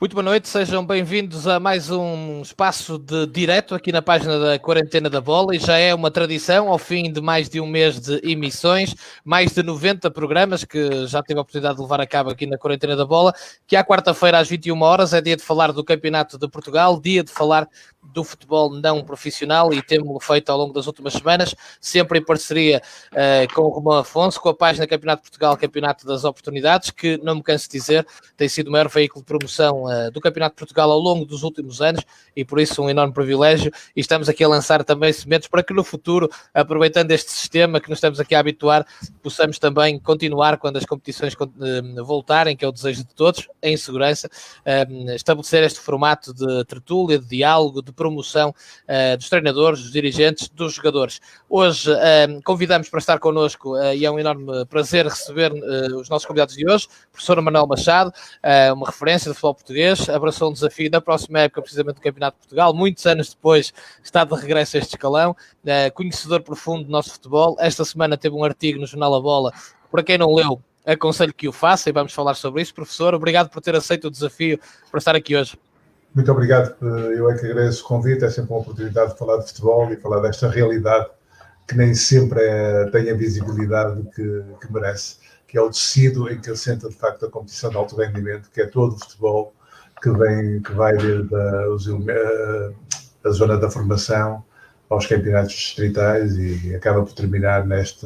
Muito boa noite, sejam bem-vindos a mais um espaço de direto aqui na página da Quarentena da Bola, e já é uma tradição, ao fim de mais de um mês de emissões, mais de 90 programas que já tive a oportunidade de levar a cabo aqui na Quarentena da Bola, que à quarta-feira às 21 horas é dia de falar do Campeonato de Portugal, dia de falar do futebol não profissional, e temos-lo feito ao longo das últimas semanas, sempre em parceria com o Romão Afonso, com a página Campeonato de Portugal, Campeonato das Oportunidades, que, não me canso de dizer, tem sido o maior veículo de promoção do Campeonato de Portugal ao longo dos últimos anos, e por isso um enorme privilégio, e estamos aqui a lançar também sementes para que no futuro, aproveitando este sistema que nos estamos aqui a habituar, possamos também continuar quando as competições voltarem, que é o desejo de todos, em segurança, estabelecer este formato de tertúlia, de diálogo, de promoção dos treinadores, dos dirigentes, dos jogadores. Hoje convidamos para estar connosco, e é um enorme prazer receber os nossos convidados de hoje, o professor Manuel Machado, uma referência do futebol português, abraçou um desafio na próxima época, precisamente do Campeonato de Portugal, muitos anos depois está de regresso a este escalão, conhecedor profundo do nosso futebol. Esta semana teve um artigo no Jornal A Bola, para quem não leu, aconselho que o faça, e vamos falar sobre isso. Professor, obrigado por ter aceito o desafio para estar aqui hoje. Muito obrigado, eu é que agradeço o convite, é sempre uma oportunidade de falar de futebol e falar desta realidade que nem sempre tem a visibilidade que merece, que é o tecido em que assenta de facto a competição de alto rendimento, que é todo o futebol que vai desde a zona da formação aos campeonatos distritais e acaba por terminar neste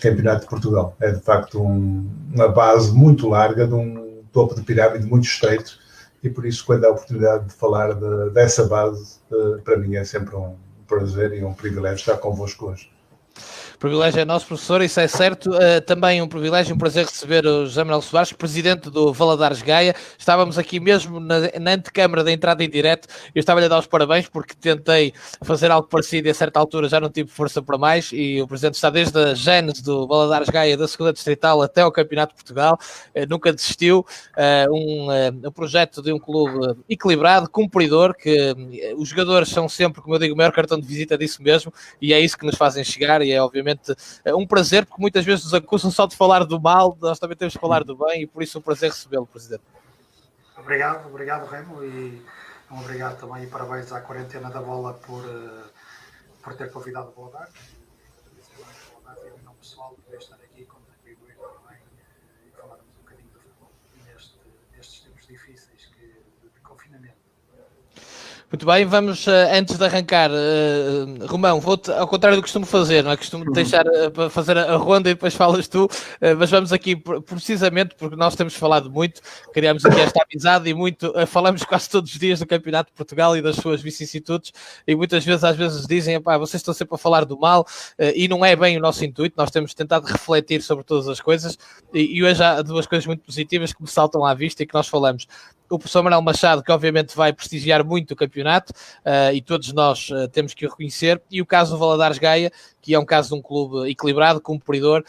campeonato de Portugal. É de facto uma base muito larga, de um topo de pirâmide muito estreito, e por isso, quando há a oportunidade de falar dessa base, para mim é sempre um prazer e um privilégio estar convosco hoje. O privilégio é nosso, professor, isso é certo. Também um privilégio, um prazer receber o José Manuel Soares, presidente do Valadares Gaia. Estávamos aqui mesmo na antecâmara da entrada em direto. Eu estava-lhe a dar os parabéns porque tentei fazer algo parecido e a certa altura já não tive força para mais, e o presidente está desde a gênese do Valadares Gaia, da segunda distrital até ao Campeonato de Portugal. Nunca desistiu. Um projeto de um clube equilibrado, cumpridor, que os jogadores são sempre, como eu digo, o maior cartão de visita disso mesmo, e é isso que nos fazem chegar, e é obviamente um prazer, porque muitas vezes nos acusam só de falar do mal, nós também temos que falar do bem, e por isso é um prazer recebê-lo, Presidente. Obrigado Remo, e obrigado também e parabéns à Quarentena da Bola por ter convidado o Valadares. E ao nome pessoal, poder estar aqui contribuir também e falarmos um bocadinho do futebol nestes tempos difíceis de confinamento. Muito bem, vamos, antes de arrancar, Romão, vou-te, ao contrário do que costumo fazer, não é? Costumo deixar para fazer a ronda e depois falas tu, mas vamos aqui, precisamente porque nós temos falado muito, criamos aqui esta amizade e muito, falamos quase todos os dias do Campeonato de Portugal e das suas vicissitudes, e muitas vezes, às vezes dizem, vocês estão sempre a falar do mal, e não é bem o nosso intuito. Nós temos tentado refletir sobre todas as coisas, e hoje há duas coisas muito positivas que me saltam à vista e que nós falamos. O professor Manuel Machado, que obviamente vai prestigiar muito o campeonato, e todos nós temos que o reconhecer, e o caso do Valadares Gaia, que é um caso de um clube equilibrado, cumpridor,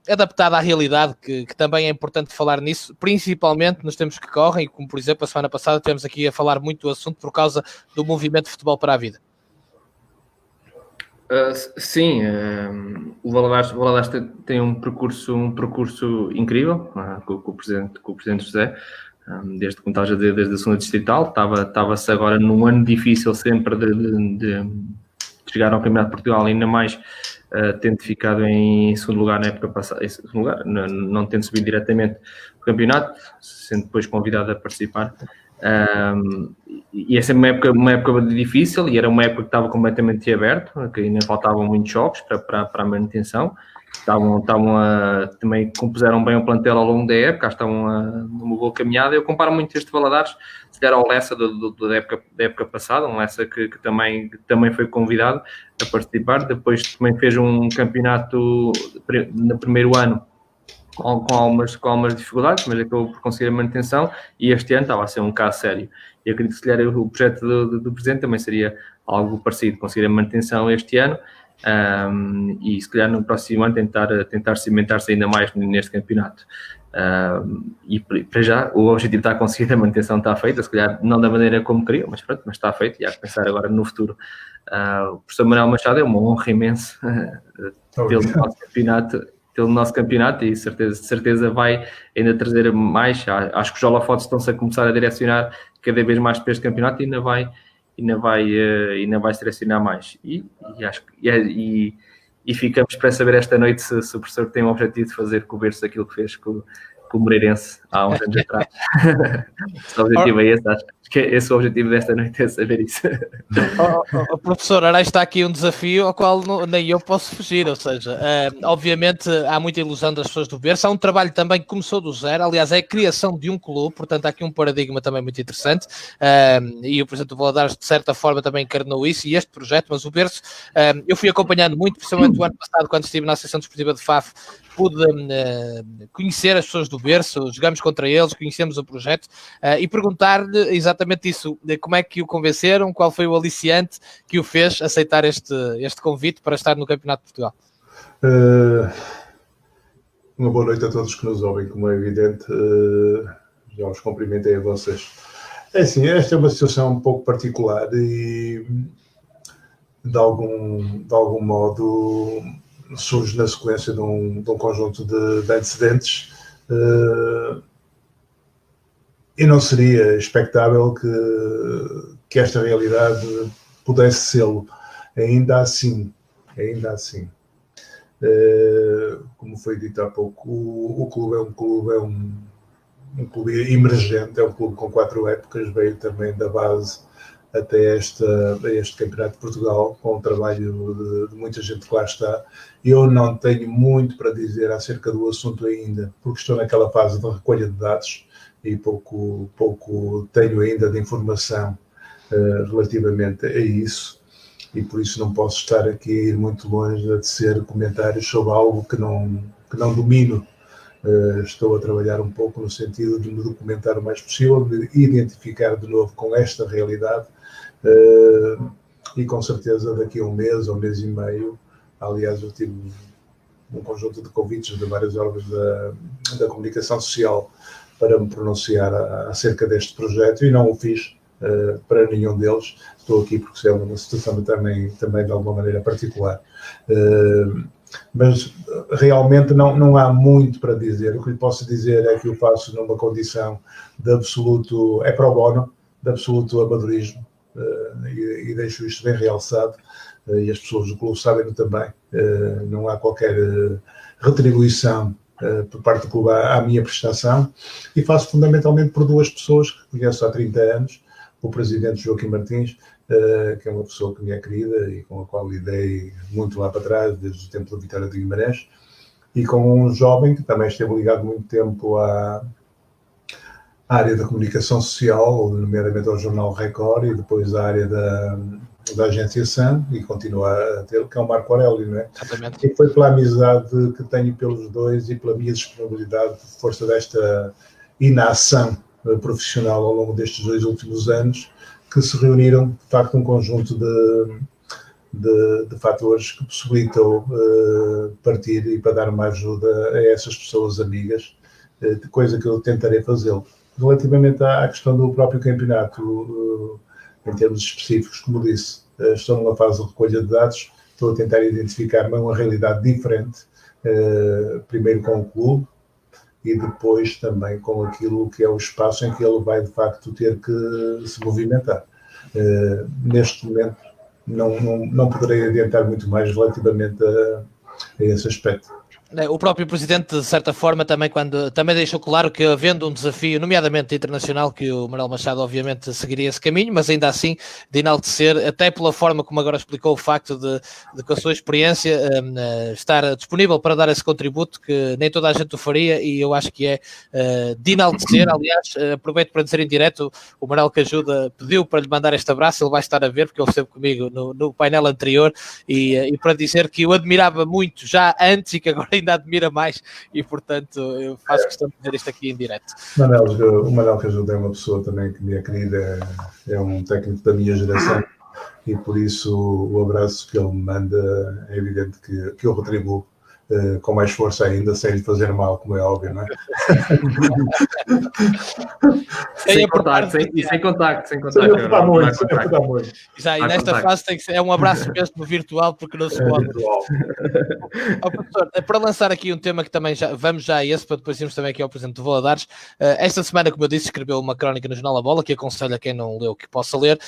adaptado à realidade, que também é importante falar nisso, principalmente nos tempos que correm, e como por exemplo a semana passada tivemos aqui a falar muito do assunto por causa do movimento de futebol para a vida. Sim, o Valadares tem um percurso incrível, com o presidente José, desde a segunda distrital. Estava-se agora num ano difícil sempre de chegar ao Campeonato de Portugal, ainda mais tendo ficado em segundo lugar na época passada, não tendo subido diretamente o campeonato, sendo depois convidado a participar. E é sempre uma época difícil, e era uma época que estava completamente aberta, que ainda faltavam muitos jogos para a manutenção. Também compuseram bem o plantel ao longo da época, estavam numa boa caminhada. Eu comparo muito este Valadares, se calhar, ao Lessa da época passada, um Lessa que também foi convidado a participar. Depois também fez um campeonato no primeiro ano com algumas dificuldades, mas acabou por conseguir a manutenção, e este ano estava a ser um caso sério. E acredito que, se calhar, o projeto do Presidente também seria algo parecido, conseguir a manutenção este ano, e se calhar no próximo ano tentar cimentar-se ainda mais neste campeonato. E para já o objetivo está conseguido, a manutenção está feita, se calhar não da maneira como queria, mas pronto, mas está feito, e há que pensar agora no futuro. O professor Manuel Machado, é uma honra imensa tê-lo pelo nosso campeonato e certeza vai ainda trazer mais. Acho que os holofotes estão-se a começar a direcionar cada vez mais para este campeonato e ainda vai selecionar mais. E ficamos para saber esta noite se o professor tem o objetivo de fazer com o Berço aquilo que fez com o Moreirense há uns anos atrás. Se o objetivo é esse, acho que esse é o objetivo desta noite, é saber isso. Professor, ora, está aqui um desafio ao qual nem eu posso fugir, ou seja, obviamente há muita ilusão das pessoas do Berço, há um trabalho também que começou do zero, aliás é a criação de um clube, portanto há aqui um paradigma também muito interessante, e o Presidente do Valadares de certa forma também encarnou isso, e este projeto, mas o Berço, eu fui acompanhando muito, principalmente o ano passado, quando estive na Associação Desportiva de Faf, pude conhecer as pessoas do Berço, jogamos contra eles, conhecemos o projeto, e perguntar-lhe exatamente isso, de como é que o convenceram, qual foi o aliciante que o fez aceitar este convite para estar no Campeonato de Portugal. Uma boa noite a todos que nos ouvem, como é evidente, já os cumprimentei a vocês. É assim, esta é uma situação um pouco particular e de algum modo surge na sequência de um conjunto de antecedentes e não seria expectável que esta realidade pudesse ser-lo. Ainda assim, como foi dito há pouco, o clube é um clube emergente, é um clube com 4 épocas, veio também da base até este Campeonato de Portugal, com o trabalho de muita gente que lá está. Eu não tenho muito para dizer acerca do assunto ainda, porque estou naquela fase de recolha de dados e pouco tenho ainda de informação relativamente a isso, e por isso não posso estar aqui a ir muito longe a tecer comentários sobre algo que não domino. Estou a trabalhar um pouco no sentido de me documentar o mais possível, de identificar de novo com esta realidade, e com certeza daqui a um mês ou mês e meio, aliás eu tive um conjunto de convites de vários órgãos da comunicação social para me pronunciar acerca deste projeto e não o fiz para nenhum deles. Estou aqui porque é uma situação também de alguma maneira particular. Mas realmente não há muito para dizer. O que lhe posso dizer é que o faço numa condição de absoluto, é pro bono, de absoluto amadorismo, e deixo isto bem realçado, e as pessoas do clube sabem também. Não há qualquer retribuição por parte do clube à minha prestação, e faço fundamentalmente por 2 pessoas que conheço há 30 anos, o presidente Joaquim Martins, que é uma pessoa que me é querida e com a qual lidei muito lá para trás, desde o tempo da Vitória de Guimarães, e com um jovem que também esteve ligado muito tempo à área da comunicação social, nomeadamente ao jornal Record, e depois à área da agência SAM, e continua a ter, que é o Marco Aurélio, não é? Exatamente. E foi pela amizade que tenho pelos dois e pela minha disponibilidade, de força desta inação profissional ao longo destes 2 últimos anos, que se reuniram, de facto, um conjunto de fatores que possibilitam partir e para dar uma ajuda a essas pessoas amigas, coisa que eu tentarei fazê-lo. Relativamente à questão do próprio campeonato, em termos específicos, como disse, estou numa fase de recolha de dados, estou a tentar identificar uma realidade diferente, primeiro com o clube e depois também com aquilo que é o espaço em que ele vai, de facto, ter que se movimentar. Neste momento, não poderei adiantar muito mais relativamente a esse aspecto. O próprio Presidente, de certa forma, também deixou claro que, havendo um desafio, nomeadamente internacional, que o Manuel Machado obviamente seguiria esse caminho, mas ainda assim de enaltecer, até pela forma como agora explicou, o facto de com a sua experiência estar disponível para dar esse contributo, que nem toda a gente o faria, e eu acho que é de enaltecer. Aliás, aproveito para dizer em direto, o Manuel que ajuda pediu para lhe mandar este abraço, ele vai estar a ver, porque ele esteve comigo no painel anterior, e para dizer que eu admirava muito já antes e que agora ainda admira mais, e portanto eu faço questão de dizer isto aqui em direto. O Manuel Cajuda é uma pessoa também que me é querida, é um técnico da minha geração, e por isso o abraço que ele me manda é evidente que eu retribuo com mais força ainda, sem lhe fazer mal, como é óbvio, não é? Sem contacto. Sem apertar muito. Já, e nesta fase tem que ser, é um abraço mesmo virtual, porque não se pode. Professor, para lançar aqui um tema que também vamos já a esse, para depois irmos também aqui ao Presidente do Valadares. Esta semana, como eu disse, escreveu uma crónica no Jornal A Bola, que aconselho a quem não leu que possa ler,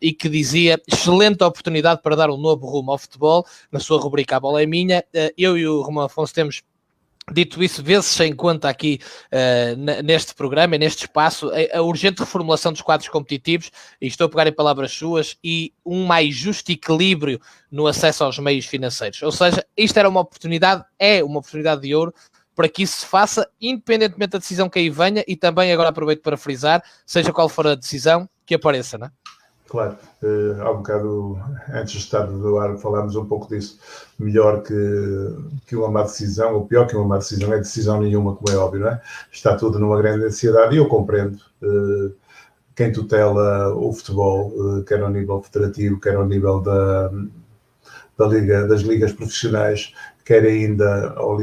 e que dizia: excelente oportunidade para dar um novo rumo ao futebol. Na sua rubrica A Bola é Minha, eu e o Romão Afonso temos dito isso vezes sem conta aqui neste programa e neste espaço, a urgente reformulação dos quadros competitivos, e estou a pegar em palavras suas, e um mais justo equilíbrio no acesso aos meios financeiros. Ou seja, isto era uma oportunidade, é uma oportunidade de ouro para que isso se faça, independentemente da decisão que aí venha, e também agora aproveito para frisar, seja qual for a decisão, que apareça, não é? Claro, há um bocado, antes de estar do ar, falámos um pouco disso. Melhor que uma má decisão, ou pior que uma má decisão, é decisão nenhuma, como é óbvio, não é? Está tudo numa grande ansiedade, e eu compreendo quem tutela o futebol, quer ao nível federativo, quer ao nível das ligas profissionais, quer ainda ao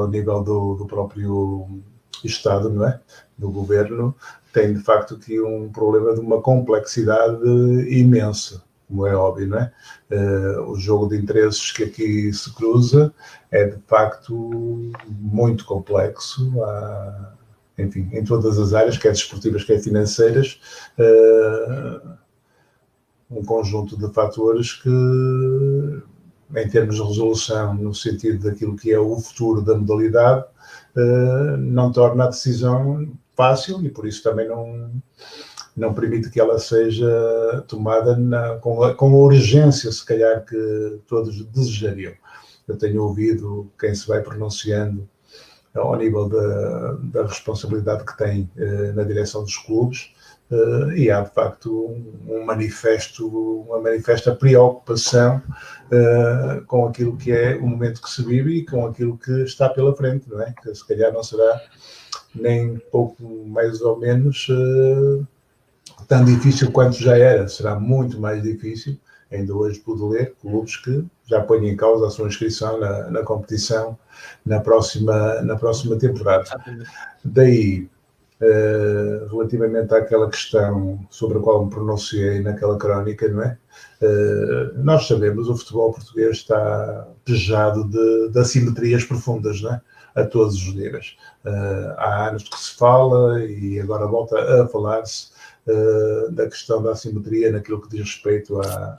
nível do próprio Estado, não é? Do governo, tem de facto aqui um problema de uma complexidade imensa, como é óbvio, não é? O jogo de interesses que aqui se cruza é de facto muito complexo, enfim, em todas as áreas, quer desportivas, quer financeiras, um conjunto de fatores que, em termos de resolução, no sentido daquilo que é o futuro da modalidade, não torna a decisão fácil, e por isso também não permite que ela seja tomada com a urgência, se calhar, que todos desejariam. Eu tenho ouvido quem se vai pronunciando ao nível da responsabilidade que tem na direção dos clubes, e há de facto uma manifesta preocupação com aquilo que é o momento que se vive e com aquilo que está pela frente, não é? Que se calhar não será nem pouco mais ou menos tão difícil quanto já era, será muito mais difícil. Ainda hoje pude ler clubes que já põem em causa a sua inscrição na competição na próxima temporada. Daí, relativamente àquela questão sobre a qual me pronunciei naquela crónica, não é? Nós sabemos, o futebol português está pejado de assimetrias profundas, não é? A todos os níveis. Há anos que se fala, e agora volta a falar-se da questão da assimetria naquilo que diz respeito à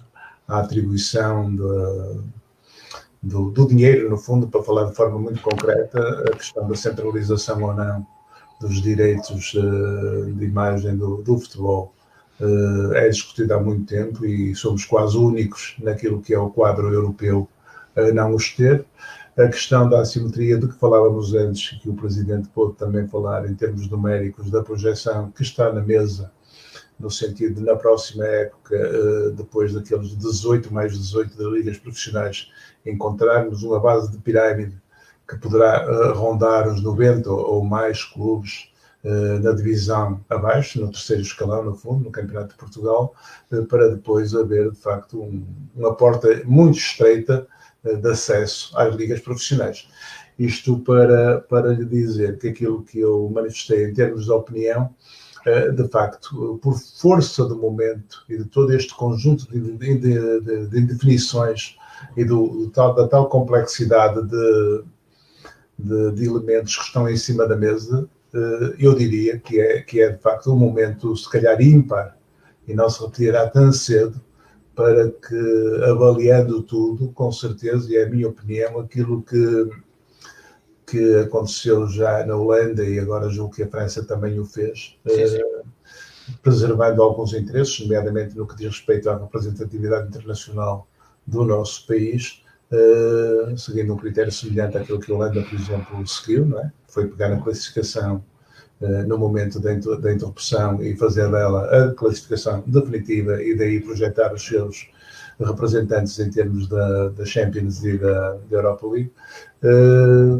atribuição do dinheiro, no fundo, para falar de forma muito concreta, a questão da centralização ou não dos direitos de imagem do futebol é discutida há muito tempo, e somos quase únicos naquilo que é o quadro europeu a não os ter. A questão da assimetria de que falávamos antes, que o Presidente pôde também falar em termos numéricos, da projeção que está na mesa, no sentido de, na próxima época, depois daqueles 18 mais 18 das ligas profissionais, encontrarmos uma base de pirâmide que poderá rondar os 90 ou mais clubes na divisão abaixo, no terceiro escalão, no fundo, no Campeonato de Portugal, para depois haver, de facto, uma porta muito estreita de acesso às ligas profissionais. Isto para lhe dizer que aquilo que eu manifestei em termos de opinião, de facto, por força do momento e de todo este conjunto de indefinições e da tal complexidade de elementos que estão em cima da mesa, eu diria que é de facto um momento, se calhar, ímpar, e não se repetirá tão cedo, para que, avaliando tudo, com certeza, e é a minha opinião, aquilo que aconteceu já na Holanda, e agora julgo que a França também o fez, preservando alguns interesses, nomeadamente no que diz respeito à representatividade internacional do nosso país, seguindo um critério semelhante àquilo que a Holanda, por exemplo, seguiu, não é? Foi pegar na classificação no momento da interrupção e fazer dela a classificação definitiva, e daí projetar os seus representantes em termos da Champions e da Europa League,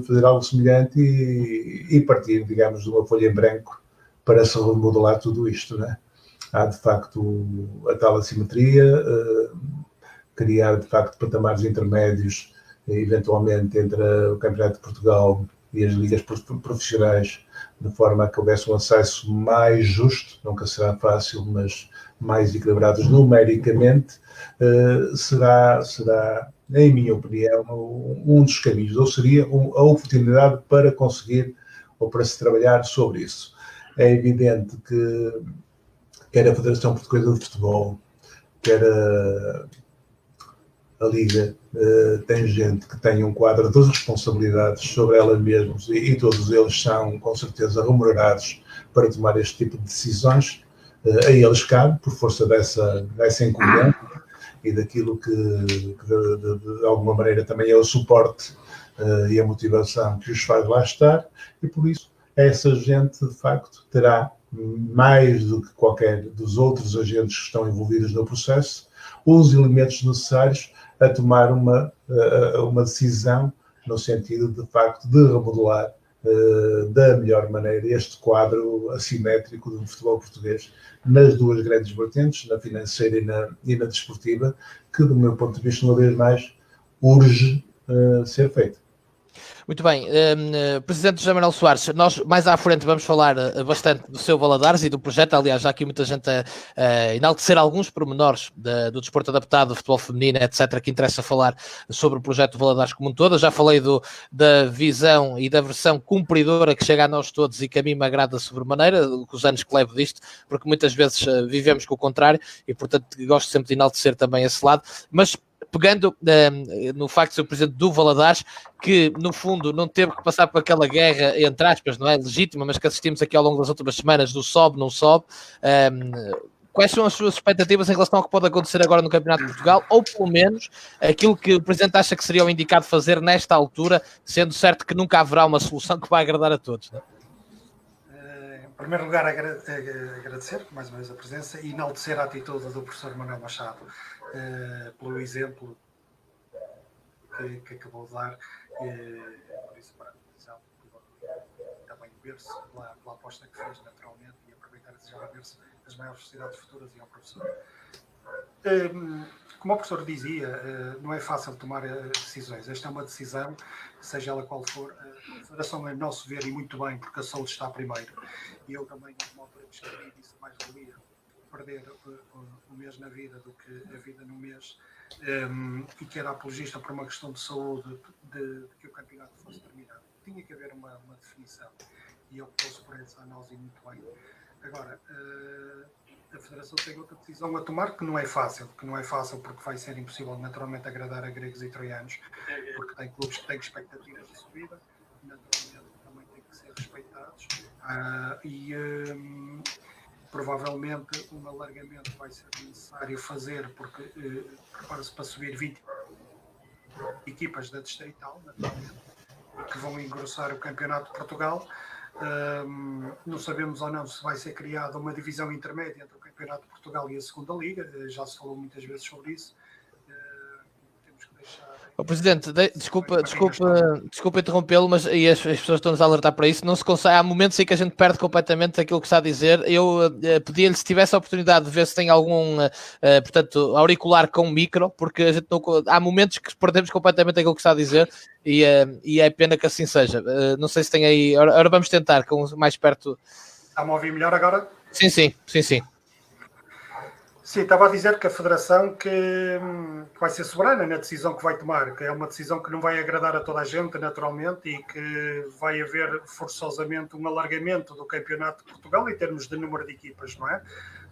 fazer algo semelhante e partir, digamos, de uma folha em branco para se remodelar tudo isto, não é? Há, de facto, a tal assimetria, criar, de facto, patamares intermédios eventualmente entre o Campeonato de Portugal e as ligas profissionais, de forma a que houvesse um acesso mais justo, nunca será fácil, mas mais equilibrados numericamente, será, em minha opinião, um dos caminhos, ou seria a oportunidade para conseguir ou para se trabalhar sobre isso. É evidente que quer a Federação Portuguesa de Futebol, quer a Liga, tem gente que tem um quadro de responsabilidades sobre ela mesmos e todos eles são, com certeza, remunerados para tomar este tipo de decisões. A eles cabe, por força dessa incumbência e daquilo que de alguma maneira também é o suporte e a motivação que os faz lá estar, e por isso essa gente, de facto, terá, mais do que qualquer dos outros agentes que estão envolvidos no processo, os elementos necessários a tomar uma decisão no sentido, de facto, de remodelar da melhor maneira este quadro assimétrico do futebol português nas duas grandes vertentes, na financeira e na desportiva, que, do meu ponto de vista, uma vez mais, urge ser feito. Muito bem, Presidente José Manuel Soares, nós mais à frente vamos falar bastante do seu Valadares e do projeto. Aliás, já aqui muita gente a enaltecer alguns pormenores do desporto adaptado, do futebol feminino, etc., que interessa falar sobre o projeto Valadares como um todo. Eu já falei da visão e da versão cumpridora que chega a nós todos e que a mim me agrada sobremaneira, com os anos que levo disto, porque muitas vezes vivemos com o contrário e, portanto, gosto sempre de enaltecer também esse lado. Mas pegando no facto de ser o presidente do Valadares, que no fundo não teve que passar por aquela guerra, entre aspas, não é legítima, mas que assistimos aqui ao longo das últimas semanas, do sobe, não sobe, quais são as suas expectativas em relação ao que pode acontecer agora no Campeonato de Portugal, ou pelo menos aquilo que o presidente acha que seria o indicado fazer nesta altura, sendo certo que nunca haverá uma solução que vai agradar a todos, não é? Em primeiro lugar, agradecer mais uma vez a presença e enaltecer a atitude do professor Manuel Machado pelo exemplo que acabou de dar, por isso, para a decisão, também ver-se pela aposta que fez naturalmente e aproveitar a desejar a ver-se as maiores felicidades futuras e ao professor. Como o professor dizia, não é fácil tomar decisões. Esta é uma decisão, seja ela qual for. A Federação, é nosso ver, e muito bem, porque a saúde está primeiro. E eu também, numa altura que escrevi, disse mais valia perder um mês na vida do que a vida no mês, e que era apologista por uma questão de saúde, de que o campeonato fosse terminado. Tinha que haver uma definição. E optou-se por essa análise muito bem. Agora, a Federação tem outra decisão a tomar, que não é fácil porque vai ser impossível naturalmente agradar a gregos e troianos, porque tem clubes que têm expectativas de subida, naturalmente também têm que ser respeitados, provavelmente um alargamento vai ser necessário fazer, porque prepara-se para subir 20 equipas da Distrital, naturalmente, que vão engrossar o Campeonato de Portugal. Não sabemos ou não se vai ser criada uma divisão intermédia entre o Campeonato de Portugal e a Segunda Liga, já se falou muitas vezes sobre isso. Temos que deixar... Presidente, desculpa interrompê-lo, mas e as pessoas estão-nos a alertar para isso. Não se consegue, há momentos em que a gente perde completamente aquilo que está a dizer. Eu pedia-lhe, se tivesse a oportunidade de ver se tem algum portanto, auricular com micro, porque a gente não, há momentos que perdemos completamente aquilo que está a dizer e é pena que assim seja. Não sei se tem aí. Agora vamos tentar, com mais perto. Está-me a ouvir melhor agora? Sim. Sim, estava a dizer que a Federação que vai ser soberana na decisão que vai tomar, que é uma decisão que não vai agradar a toda a gente, naturalmente, e que vai haver forçosamente um alargamento do Campeonato de Portugal em termos de número de equipas, não é?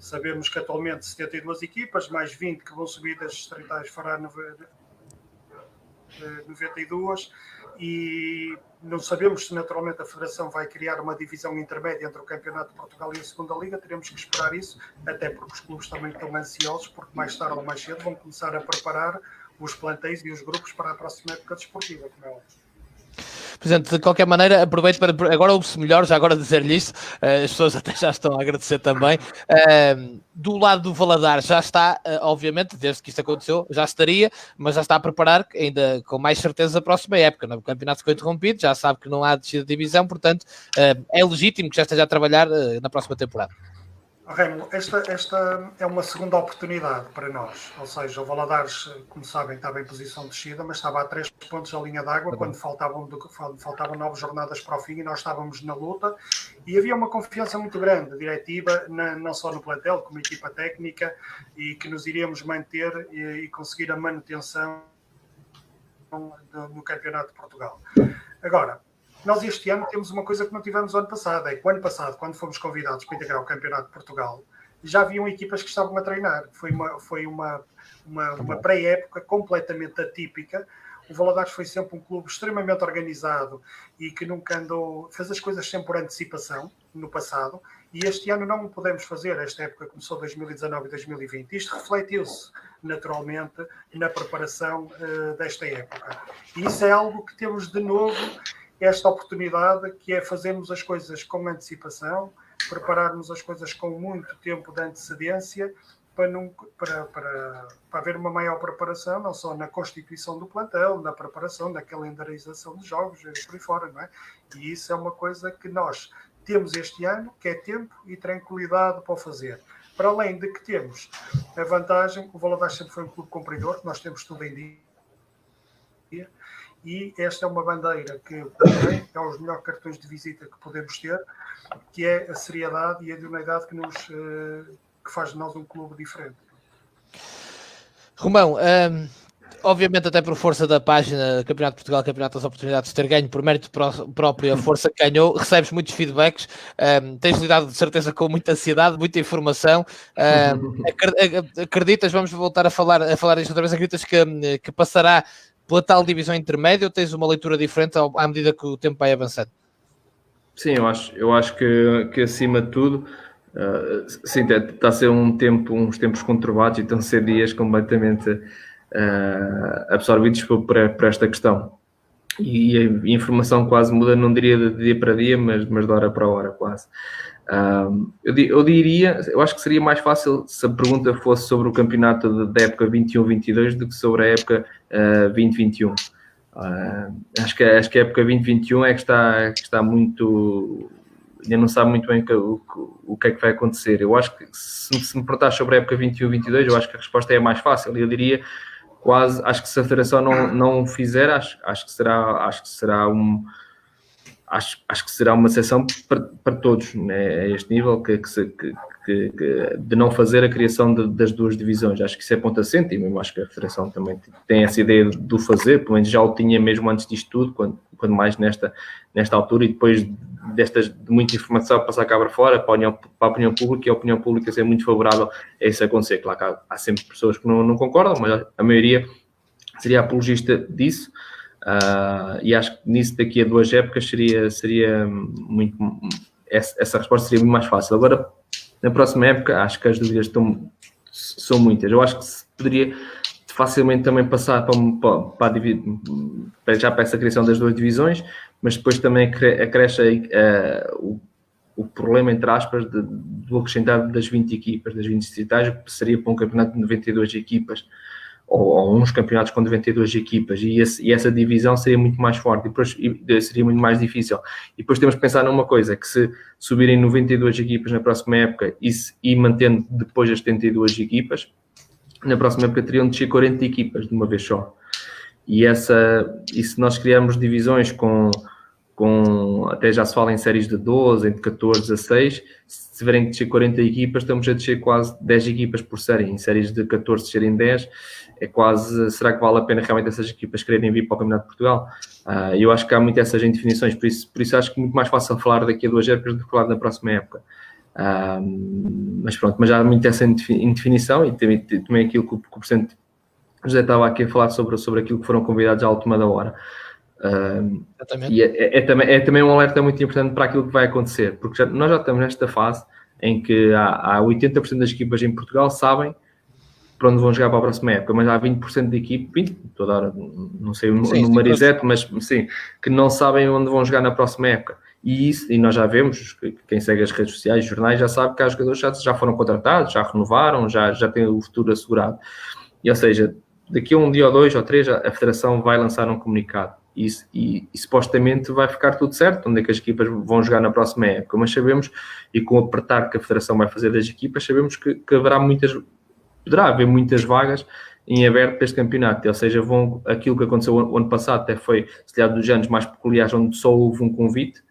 Sabemos que atualmente 72 equipas, mais 20 que vão subir das distritais fará 92, e não sabemos se naturalmente a Federação vai criar uma divisão intermédia entre o Campeonato de Portugal e a Segunda Liga. Teremos que esperar isso, até porque os clubes também estão ansiosos, porque mais tarde ou mais cedo vão começar a preparar os plantéis e os grupos para a próxima época desportiva, como é óbvio. Presidente, de qualquer maneira, aproveito para... Agora ouve-se melhor, já agora dizer-lhe isto, as pessoas até já estão a agradecer também. Do lado do Valadares já está, obviamente, desde que isto aconteceu, já estaria, mas já está a preparar, ainda com mais certeza, a próxima época. O campeonato ficou interrompido, já sabe que não há descida de divisão, portanto, é legítimo que já esteja a trabalhar na próxima temporada. Remo, esta é uma segunda oportunidade para nós, ou seja, o Valadares, como sabem, estava em posição de descida, mas estava a 3 pontos da linha d'água quando faltavam 9 jornadas para o fim e nós estávamos na luta e havia uma confiança muito grande, diretiva, não só no plantel, como equipa técnica, e que nos iríamos manter e conseguir a manutenção no Campeonato de Portugal. Agora, nós este ano temos uma coisa que não tivemos o ano passado, é que o ano passado, quando fomos convidados para integrar o Campeonato de Portugal, já haviam equipas que estavam a treinar. Foi uma pré-época completamente atípica. O Valadares foi sempre um clube extremamente organizado e que nunca fez as coisas sempre por antecipação, no passado, e este ano não o podemos fazer. Esta época começou 2019 e 2020. Isto refletiu-se naturalmente na preparação desta época. E isso é algo que temos de novo esta oportunidade, que é fazermos as coisas com antecipação, prepararmos as coisas com muito tempo de antecedência para haver uma maior preparação, não só na constituição do plantel, na preparação, na calendarização dos jogos, por aí fora, não é? E isso é uma coisa que nós temos este ano, que é tempo e tranquilidade para o fazer. Para além de que temos a vantagem, o Valadares sempre foi um clube cumpridor, nós temos tudo em dia, e esta é uma bandeira que é os melhores cartões de visita que podemos ter, que é a seriedade e a idoneidade que faz de nós um clube diferente. Romão, obviamente até por força da página Campeonato de Portugal, Campeonato das Oportunidades, ter ganho por mérito próprio, a força que ganhou, recebes muitos feedbacks, tens lidado de certeza com muita ansiedade, muita informação, acreditas, vamos voltar a falar disto outra vez, acreditas que passará pela tal divisão intermédia ou tens uma leitura diferente à medida que o tempo vai avançando? Sim, eu acho que acima de tudo, sim, está a ser uns tempos conturbados e estão a ser dias completamente absorvidos por esta questão. E a informação quase muda, não diria de dia para dia, mas de hora para hora quase. Eu acho que seria mais fácil se a pergunta fosse sobre o campeonato da época 21-22 do que sobre a época 2021. Acho que a época 2021 é que está muito... ainda não sabe muito bem o que é que vai acontecer. Eu acho que se me perguntar sobre a época 21-22, eu acho que a resposta é mais fácil. Eu diria quase, acho que se a Federação não o fizer, acho que será uma exceção para todos, né, a este nível, de não fazer a criação das duas divisões. Acho que isso é ponto assente, e mesmo acho que a Federação também tem essa ideia de o fazer, pelo menos já o tinha mesmo antes disto tudo, quando mais nesta altura, e depois de muita informação passar cá para fora, para a opinião pública, e a opinião pública ser muito favorável a isso acontecer. Claro que há sempre pessoas que não concordam, mas a maioria seria apologista disso. E acho que nisso daqui a 2 épocas seria muito, essa resposta seria muito mais fácil. Agora, na próxima época, acho que as dúvidas são muitas. Eu acho que se poderia facilmente também passar para essa criação das 2 divisões, mas depois também acresce o problema, entre aspas, do acrescentar das 20 equipas, das 20 distritais, que seria para um campeonato de 92 equipas, ou uns campeonatos com 92 equipas, e essa divisão seria muito mais forte, e depois seria muito mais difícil. E depois temos que pensar numa coisa, que se subirem 92 equipas na próxima época e mantendo depois as 72 equipas, na próxima época teriam de descer 40 equipas de uma vez só. E se nós criarmos divisões com até já se fala em séries de 12, entre 14 a 6, se tiverem que descer 40 equipas, estamos a descer quase 10 equipas por série. Em séries de 14 descerem 10, é quase, será que vale a pena realmente essas equipas quererem vir para o Campeonato de Portugal? Eu acho que há muito essas indefinições, por isso acho que é muito mais fácil falar daqui a 2 épocas do que falar na próxima época. Mas pronto, mas já há muito essa indefinição, e também aquilo que o Presidente José estava aqui a falar sobre aquilo que foram convidados à última da hora. E é também um alerta muito importante para aquilo que vai acontecer, porque nós já estamos nesta fase em que há 80% das equipas em Portugal sabem para onde vão jogar para a próxima época, mas há 20% de equipe, 20, toda hora, não sei o número exato, mas sim, que não sabem onde vão jogar na próxima época. E nós já vemos, quem segue as redes sociais, jornais, já sabe que há jogadores que já foram contratados, já renovaram, já têm o futuro assegurado. E, ou seja, daqui a 1 dia ou 2 ou 3 a Federação vai lançar um comunicado. e supostamente vai ficar tudo certo, onde é que as equipas vão jogar na próxima época, mas sabemos, e com o apertar que a Federação vai fazer das equipas, sabemos que poderá haver muitas vagas em aberto para este campeonato, ou seja, aquilo que aconteceu o ano passado até foi, se calhar, dos anos mais peculiares, onde só houve um convite,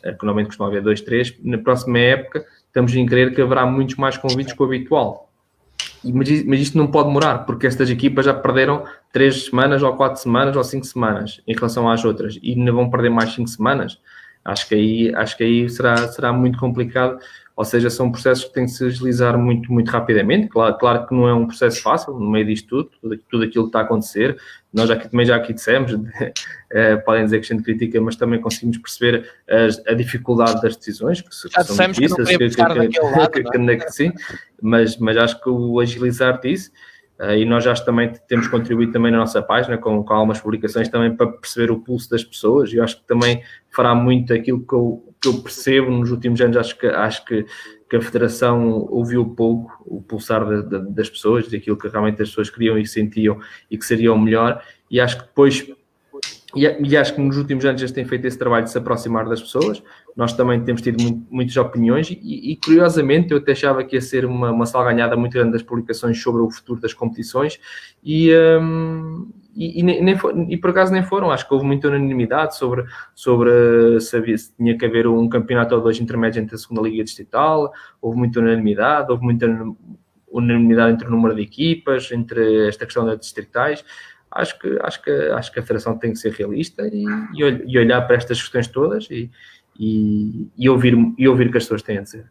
que normalmente costuma haver 2, 3, na próxima época estamos em crer que haverá muitos mais convites que o habitual. Mas isto não pode demorar, porque estas equipas já perderam 3 semanas, ou 4 semanas, ou 5 semanas em relação às outras, e ainda vão perder mais 5 semanas. Acho que aí será muito complicado, ou seja, são processos que têm que se agilizar muito, muito rapidamente. Claro que não é um processo fácil, no meio disto tudo aquilo que está a acontecer. Nós já aqui dissemos, podem dizer que a gente critica, mas também conseguimos perceber a dificuldade das decisões, que são difíceis, sim, mas acho que o agilizar disso, e nós já também temos contribuído também na nossa página com algumas publicações também para perceber o pulso das pessoas, e eu acho que também fará muito aquilo que eu percebo nos últimos anos. Acho que a Federação ouviu pouco o pulsar das pessoas, daquilo que realmente as pessoas queriam e sentiam e que seria o melhor, e acho que depois, e acho que nos últimos anos eles têm feito esse trabalho de se aproximar das pessoas. Nós também temos tido muitas opiniões e curiosamente eu até achava que ia ser uma salganhada muito grande das publicações sobre o futuro das competições e por acaso nem foram. Acho que houve muita unanimidade sobre se tinha que haver um campeonato ou 2 intermédios entre a segunda Liga Distrital. Houve muita unanimidade entre o número de equipas, entre esta questão das distritais. Acho que a Federação tem que ser realista e olhar para estas questões todas e ouvir o que as pessoas têm a dizer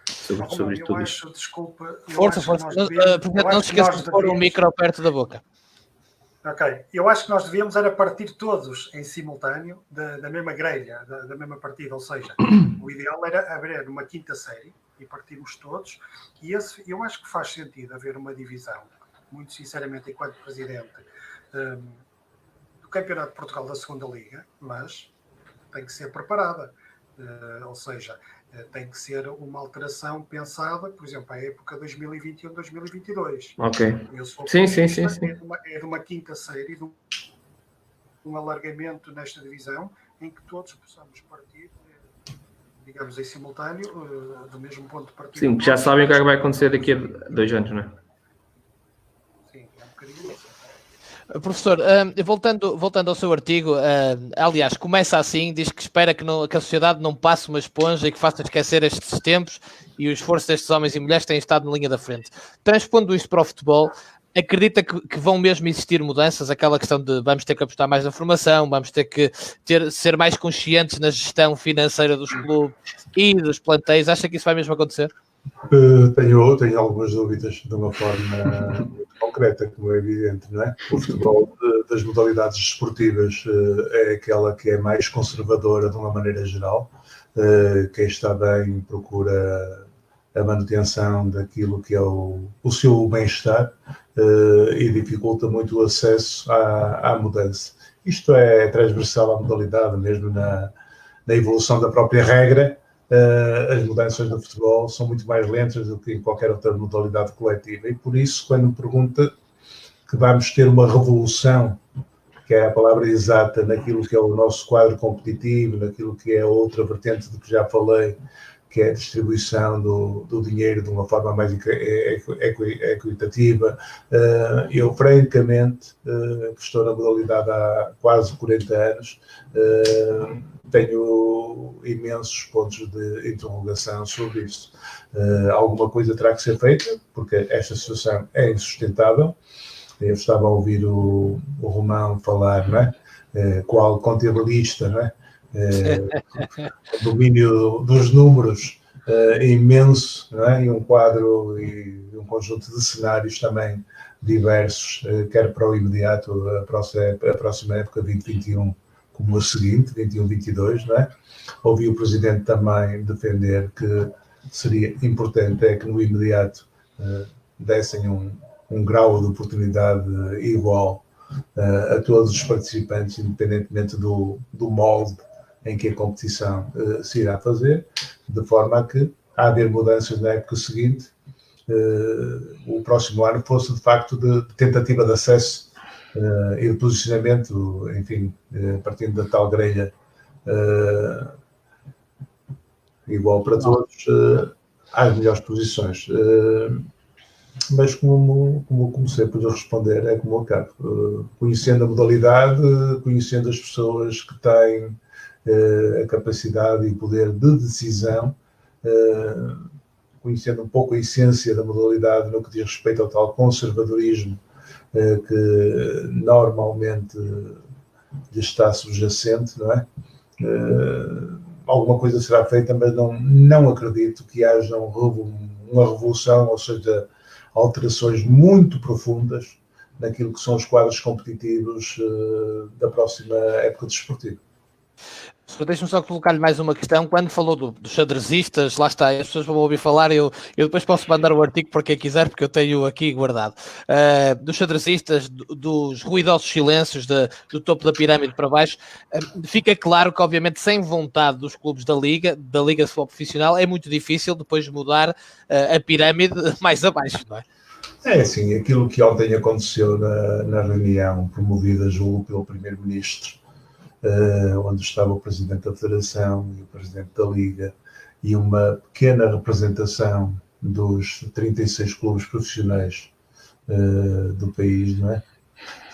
sobre isto tudo. Desculpa. Força. Não se esqueça de pôr o micro perto da boca. Ok. Eu acho que nós devíamos era partir todos em simultâneo da mesma grelha, da mesma partida. Ou seja, o ideal era haver uma quinta série e partirmos todos. E eu acho que faz sentido haver uma divisão, muito sinceramente, enquanto presidente do Campeonato de Portugal da Segunda Liga, mas tem que ser preparada. Ou seja, tem que ser uma alteração pensada, por exemplo, a época 2021-2022. Ok. Sim. É de uma quinta série, de um alargamento nesta divisão, em que todos possamos partir, digamos, em simultâneo, do mesmo ponto de partida. Sim, já sabem o que é que vai acontecer daqui a 2 anos, não é? Sim, é um bocadinho isso. Professor, voltando ao seu artigo, aliás, começa assim, diz que espera que a sociedade não passe uma esponja e que faça esquecer estes tempos e o esforço destes homens e mulheres que têm estado na linha da frente. Transpondo isto para o futebol, acredita que vão mesmo existir mudanças? Aquela questão de vamos ter que apostar mais na formação, vamos ter que ser mais conscientes na gestão financeira dos clubes e dos plantéis. Acha que isso vai mesmo acontecer? Tenho algumas dúvidas de uma forma muito concreta, como é evidente, não é? O futebol das modalidades desportivas é aquela que é mais conservadora de uma maneira geral. Quem está bem procura a manutenção daquilo que é o seu bem-estar e dificulta muito o acesso à mudança. Isto é transversal à modalidade, mesmo na evolução da própria regra. As mudanças no futebol são muito mais lentas do que em qualquer outra modalidade coletiva, e por isso, quando me pergunta que vamos ter uma revolução, que é a palavra exata, naquilo que é o nosso quadro competitivo, naquilo que é outra vertente do que já falei, que é a distribuição do dinheiro de uma forma mais equitativa, eu francamente, que estou na modalidade há quase 40 anos, tenho imensos pontos de interrogação sobre isso. Alguma coisa terá que ser feita, porque esta situação é insustentável. Eu estava a ouvir o Romão falar, não é? Qual contabilista, não é? O domínio dos números imenso, não é? E um quadro e um conjunto de cenários também diversos, quer para o imediato, a próxima época 2021, como a seguinte, 21-22, não é? Ouvi o Presidente também defender que seria importante que no imediato dessem um grau de oportunidade igual a todos os participantes, independentemente do molde em que a competição se irá fazer, de forma a que, a haver mudanças na época seguinte, o próximo ano fosse, de facto, de tentativa de acesso e de posicionamento, enfim, partindo da tal grelha igual para todos, às melhores posições. Mas como comecei por responder, é como acabo. Conhecendo a modalidade, conhecendo as pessoas que têm a capacidade e o poder de decisão, conhecendo um pouco a essência da modalidade no que diz respeito ao tal conservadorismo que normalmente lhe está subjacente, não é? Alguma coisa será feita, mas não acredito que haja uma revolução, ou seja, alterações muito profundas naquilo que são os quadros competitivos da próxima época desportiva. Deixa-me só colocar-lhe mais uma questão. Quando falou dos xadrezistas, lá está, as pessoas vão ouvir falar, eu depois posso mandar o artigo para quem quiser, porque eu tenho aqui guardado. Dos xadrezistas, dos ruidosos silêncios do topo da pirâmide para baixo, fica claro que, obviamente, sem vontade dos clubes da Liga de Futebol Profissional, é muito difícil depois mudar a pirâmide mais abaixo, não é? É assim, aquilo que ontem aconteceu na reunião promovida, julgo, pelo Primeiro-Ministro, onde estava o Presidente da Federação e o Presidente da Liga, e uma pequena representação dos 36 clubes profissionais do país, não é?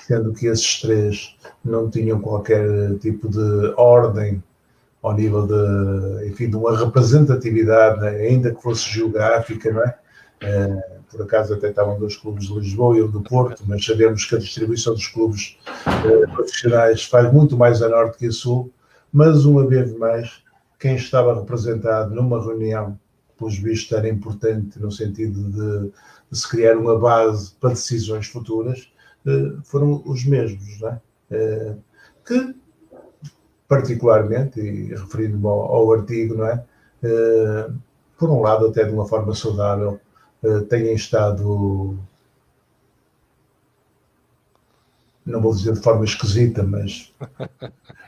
Sendo que esses 3 não tinham qualquer tipo de ordem ao nível de uma representatividade, né? Ainda que fosse geográfica, não é? Por acaso até estavam 2 clubes de Lisboa e um do Porto, mas sabemos que a distribuição dos clubes profissionais faz muito mais a norte que a sul, mas uma vez mais, quem estava representado numa reunião, pelos vistos era importante no sentido de se criar uma base para decisões futuras, foram os mesmos, não é? Que, particularmente, e referindo-me ao artigo, não é? Por um lado, até de uma forma saudável, têm estado, não vou dizer de forma esquisita, mas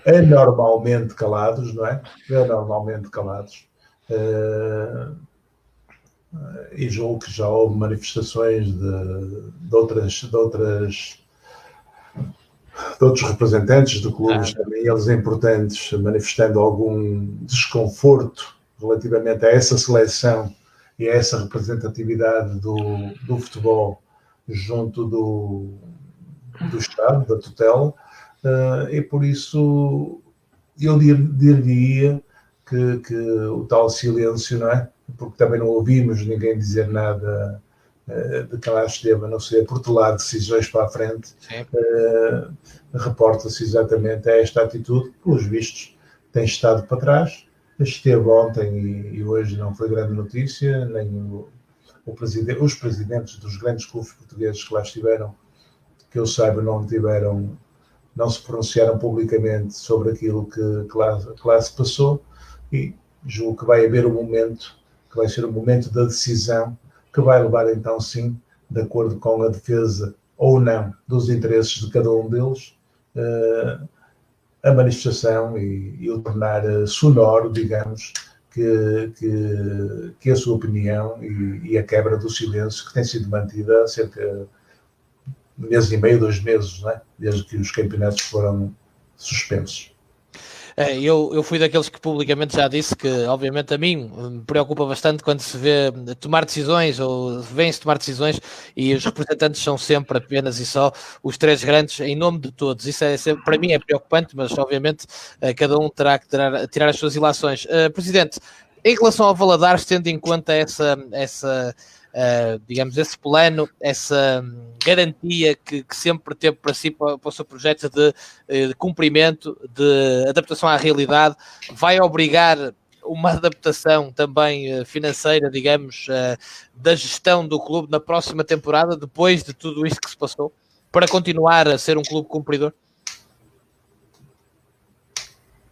anormalmente calados, não é? Anormalmente calados. E julgo que já houve manifestações de outros representantes de clubes, também eles importantes, manifestando algum desconforto relativamente a essa seleção e a essa representatividade do futebol junto do Estado, da tutela, e por isso eu diria que o tal silêncio, não é? Porque também não ouvimos ninguém dizer nada de que lá esteve, a não ser protelar decisões para a frente, reporta-se exatamente a esta atitude, que, pelos vistos, tem estado para trás. Esteve ontem e hoje não foi grande notícia, nem os presidentes dos grandes clubes portugueses que lá estiveram, que eu saiba, não se pronunciaram publicamente sobre aquilo que lá se passou, e julgo que vai haver um momento, que vai ser o momento da decisão, que vai levar então sim, de acordo com a defesa ou não dos interesses de cada um deles, a manifestação e o tornar sonoro, digamos, que a sua opinião e a quebra do silêncio que tem sido mantida há cerca de 1 mês e meio, 2 meses, não é? Desde que os campeonatos foram suspensos. Eu fui daqueles que publicamente já disse que, obviamente, a mim me preocupa bastante quando se vê tomar decisões ou vêm-se tomar decisões e os representantes são sempre apenas e só os 3 grandes em nome de todos. Isso para mim é preocupante, mas obviamente cada um terá que tirar as suas ilações. Presidente, em relação ao Valadares, tendo em conta digamos, esse plano, essa garantia que sempre teve para si, para o seu projeto de cumprimento, de adaptação à realidade, vai obrigar uma adaptação também financeira, digamos, da gestão do clube na próxima temporada, depois de tudo isto que se passou, para continuar a ser um clube cumpridor?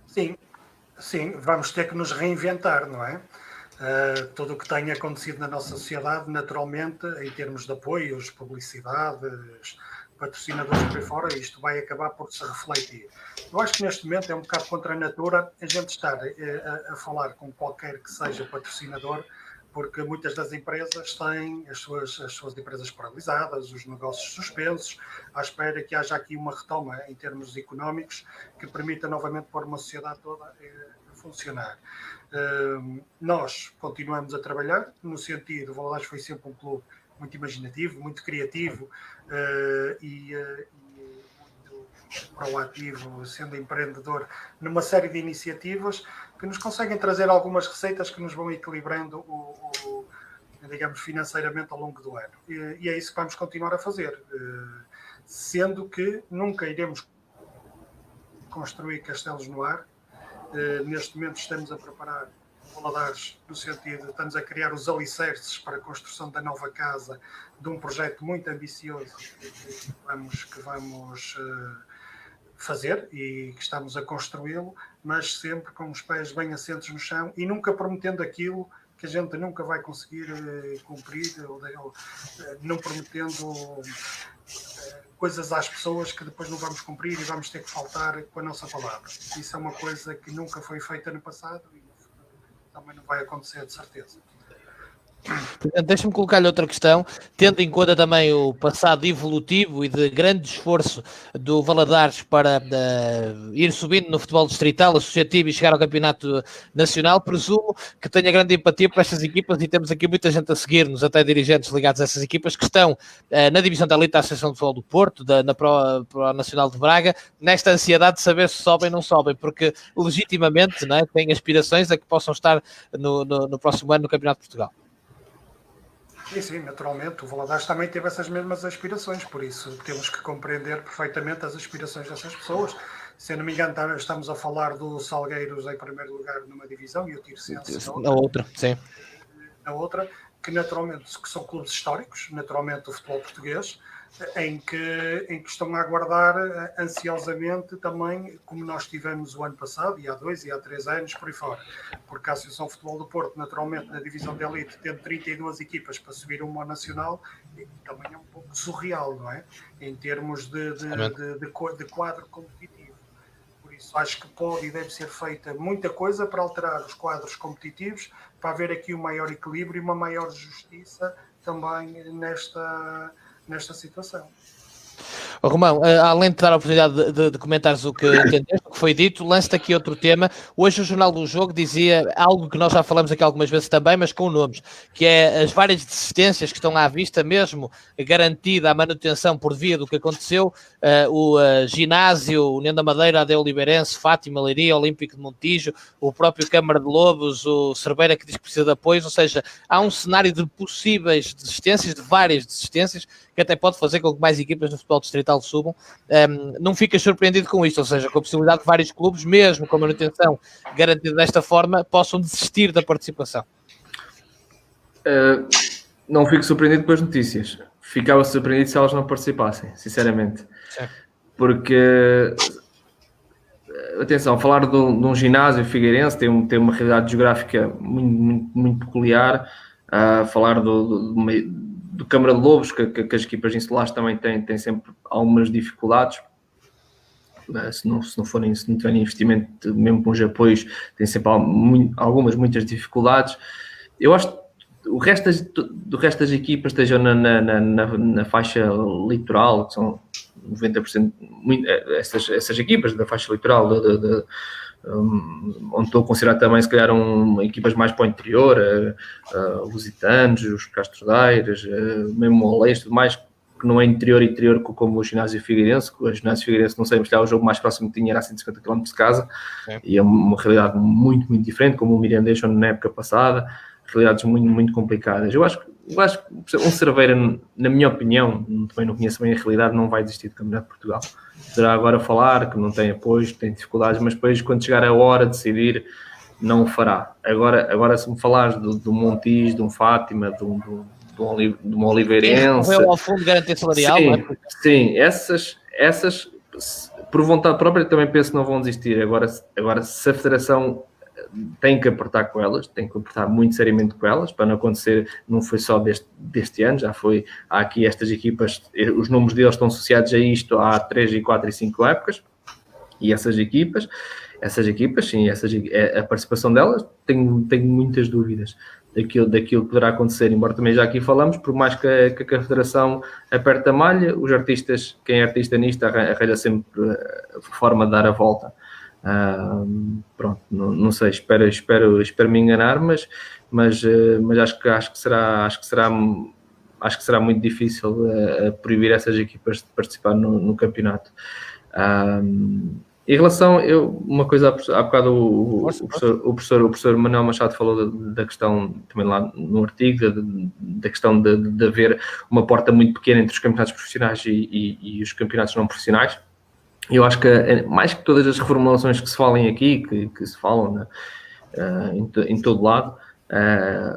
Sim, vamos ter que nos reinventar, não é? Tudo o que tem acontecido na nossa sociedade, naturalmente, em termos de apoios, publicidades, patrocinadores por aí fora, isto vai acabar por se refletir. Eu acho que neste momento é um bocado contra a natura a gente estar a falar com qualquer que seja patrocinador porque muitas das empresas têm as suas empresas paralisadas, os negócios suspensos, à espera que haja aqui uma retoma em termos económicos que permita novamente pôr uma sociedade toda a funcionar. Nós continuamos a trabalhar no sentido, o Valadares foi sempre um clube muito imaginativo, muito criativo e muito proativo, sendo empreendedor numa série de iniciativas que nos conseguem trazer algumas receitas que nos vão equilibrando digamos, financeiramente ao longo do ano. E é isso que vamos continuar a fazer, sendo que nunca iremos construir castelos no ar. Neste momento estamos a preparar Valadares, no sentido de estamos a criar os alicerces para a construção da nova casa, de um projeto muito ambicioso que vamos fazer e que estamos a construí-lo, mas sempre com os pés bem assentos no chão e nunca prometendo aquilo que a gente nunca vai conseguir cumprir, ou não prometendo coisas às pessoas que depois não vamos cumprir e vamos ter que faltar com a nossa palavra. Isso é uma coisa que nunca foi feita no passado e também não vai acontecer, de certeza. Deixa-me colocar-lhe outra questão, tendo em conta também o passado evolutivo e de grande esforço do Valadares para ir subindo no futebol distrital, associativo e chegar ao campeonato nacional, presumo que tenha grande empatia por estas equipas e temos aqui muita gente a seguir-nos, até dirigentes ligados a essas equipas que estão na divisão da elite da Associação de Futebol do Porto, na Pro Nacional de Braga, nesta ansiedade de saber se sobem ou não sobem, porque legitimamente, não é, têm aspirações a que possam estar no próximo ano no Campeonato de Portugal. Sim, naturalmente. O Valadares também teve essas mesmas aspirações, por isso temos que compreender perfeitamente as aspirações dessas pessoas. Se eu não me engano, estamos a falar do Salgueiros em primeiro lugar numa divisão e o Tirsense na outra, sim. Na outra, que naturalmente que são clubes históricos, naturalmente do futebol português, em que estão a aguardar ansiosamente também, como nós tivemos o ano passado, e há 2 e há 3 anos, por aí fora. Porque a Associação de Futebol do Porto, naturalmente, na divisão de elite, tendo 32 equipas para subir uma ao nacional, também é um pouco surreal, não é? Em termos de quadro competitivo. Por isso, acho que pode e deve ser feita muita coisa para alterar os quadros competitivos, para haver aqui um maior equilíbrio e uma maior justiça também nesta situação. Romão, além de dar a oportunidade de comentares o que entendeste, o que foi dito, lance-te aqui outro tema. Hoje o Jornal do Jogo dizia algo que nós já falamos aqui algumas vezes também, mas com nomes, que é as várias desistências que estão à vista, mesmo garantida a manutenção por via do que aconteceu, o Ginásio, o União da Madeira, a AD Oliveirense, Fátima, Leiria, Olímpico de Montijo, o próprio Câmara de Lobos, o Cerveira que diz que precisa de apoios, ou seja, há um cenário de possíveis desistências, de várias desistências, que até pode fazer com que mais equipas no futebol distrital subam. Não ficas surpreendido com isto, ou seja, com a possibilidade de vários clubes, mesmo com a manutenção garantida desta forma, possam desistir da participação? Não fico surpreendido com as notícias. Ficava surpreendido se elas não participassem, sinceramente. Sim. Porque, atenção, falar de um ginásio figueirense tem uma realidade geográfica muito peculiar. Falar do Câmara de Lobos, que as equipas insulares também têm sempre algumas dificuldades. Se não tiverem investimento, mesmo com os apoios, tem sempre muitas dificuldades. Eu acho que o resto das equipas estejam na faixa litoral, que são 90%, essas equipas da faixa litoral, onde estou a considerar também, se calhar, equipas mais para o interior, Lusitanos, os Castro Daires, mesmo o Leste, tudo mais, que não é interior como o Ginásio Figueirense, que o Ginásio Figueirense, não sei, mas o jogo mais próximo que tinha era a 150 km de casa, e é uma realidade muito, muito diferente, como o Mirandês na época passada, realidades muito, muito complicadas. Eu acho que um Cerveira, na minha opinião, também não conheço bem a realidade, não vai desistir do Campeonato de Portugal. Poderá agora falar que não tem apoio, que tem dificuldades, mas depois, quando chegar a hora de decidir, não o fará. Agora se me falares do Montijo, de um Fátima, de um Oliveirense... Ao fundo de garantia salarial, sim, não é? Sim, essas, por vontade própria, também penso que não vão desistir. Agora se a Federação tem que apertar com elas, tem que apertar muito seriamente com elas, para não acontecer, não foi só deste ano, há aqui estas equipas, os nomes deles estão associados a isto há 3, 4 e 5 épocas, e essas equipas, sim, a participação delas, tenho muitas dúvidas. daquilo que poderá acontecer, embora também já aqui falamos, por mais que a Federação aperte a malha, os artistas, quem é artista nisto arranja sempre a forma de dar a volta. Pronto, não sei, espero me enganar, mas acho que será muito difícil proibir essas equipas de participar no campeonato. Em relação, uma coisa, há bocado o professor Manuel Machado falou da questão, também lá no artigo, da questão de haver uma porta muito pequena entre os campeonatos profissionais e os campeonatos não profissionais. Eu acho que, mais que todas as reformulações que se falem aqui, que se falam, né, em todo lado,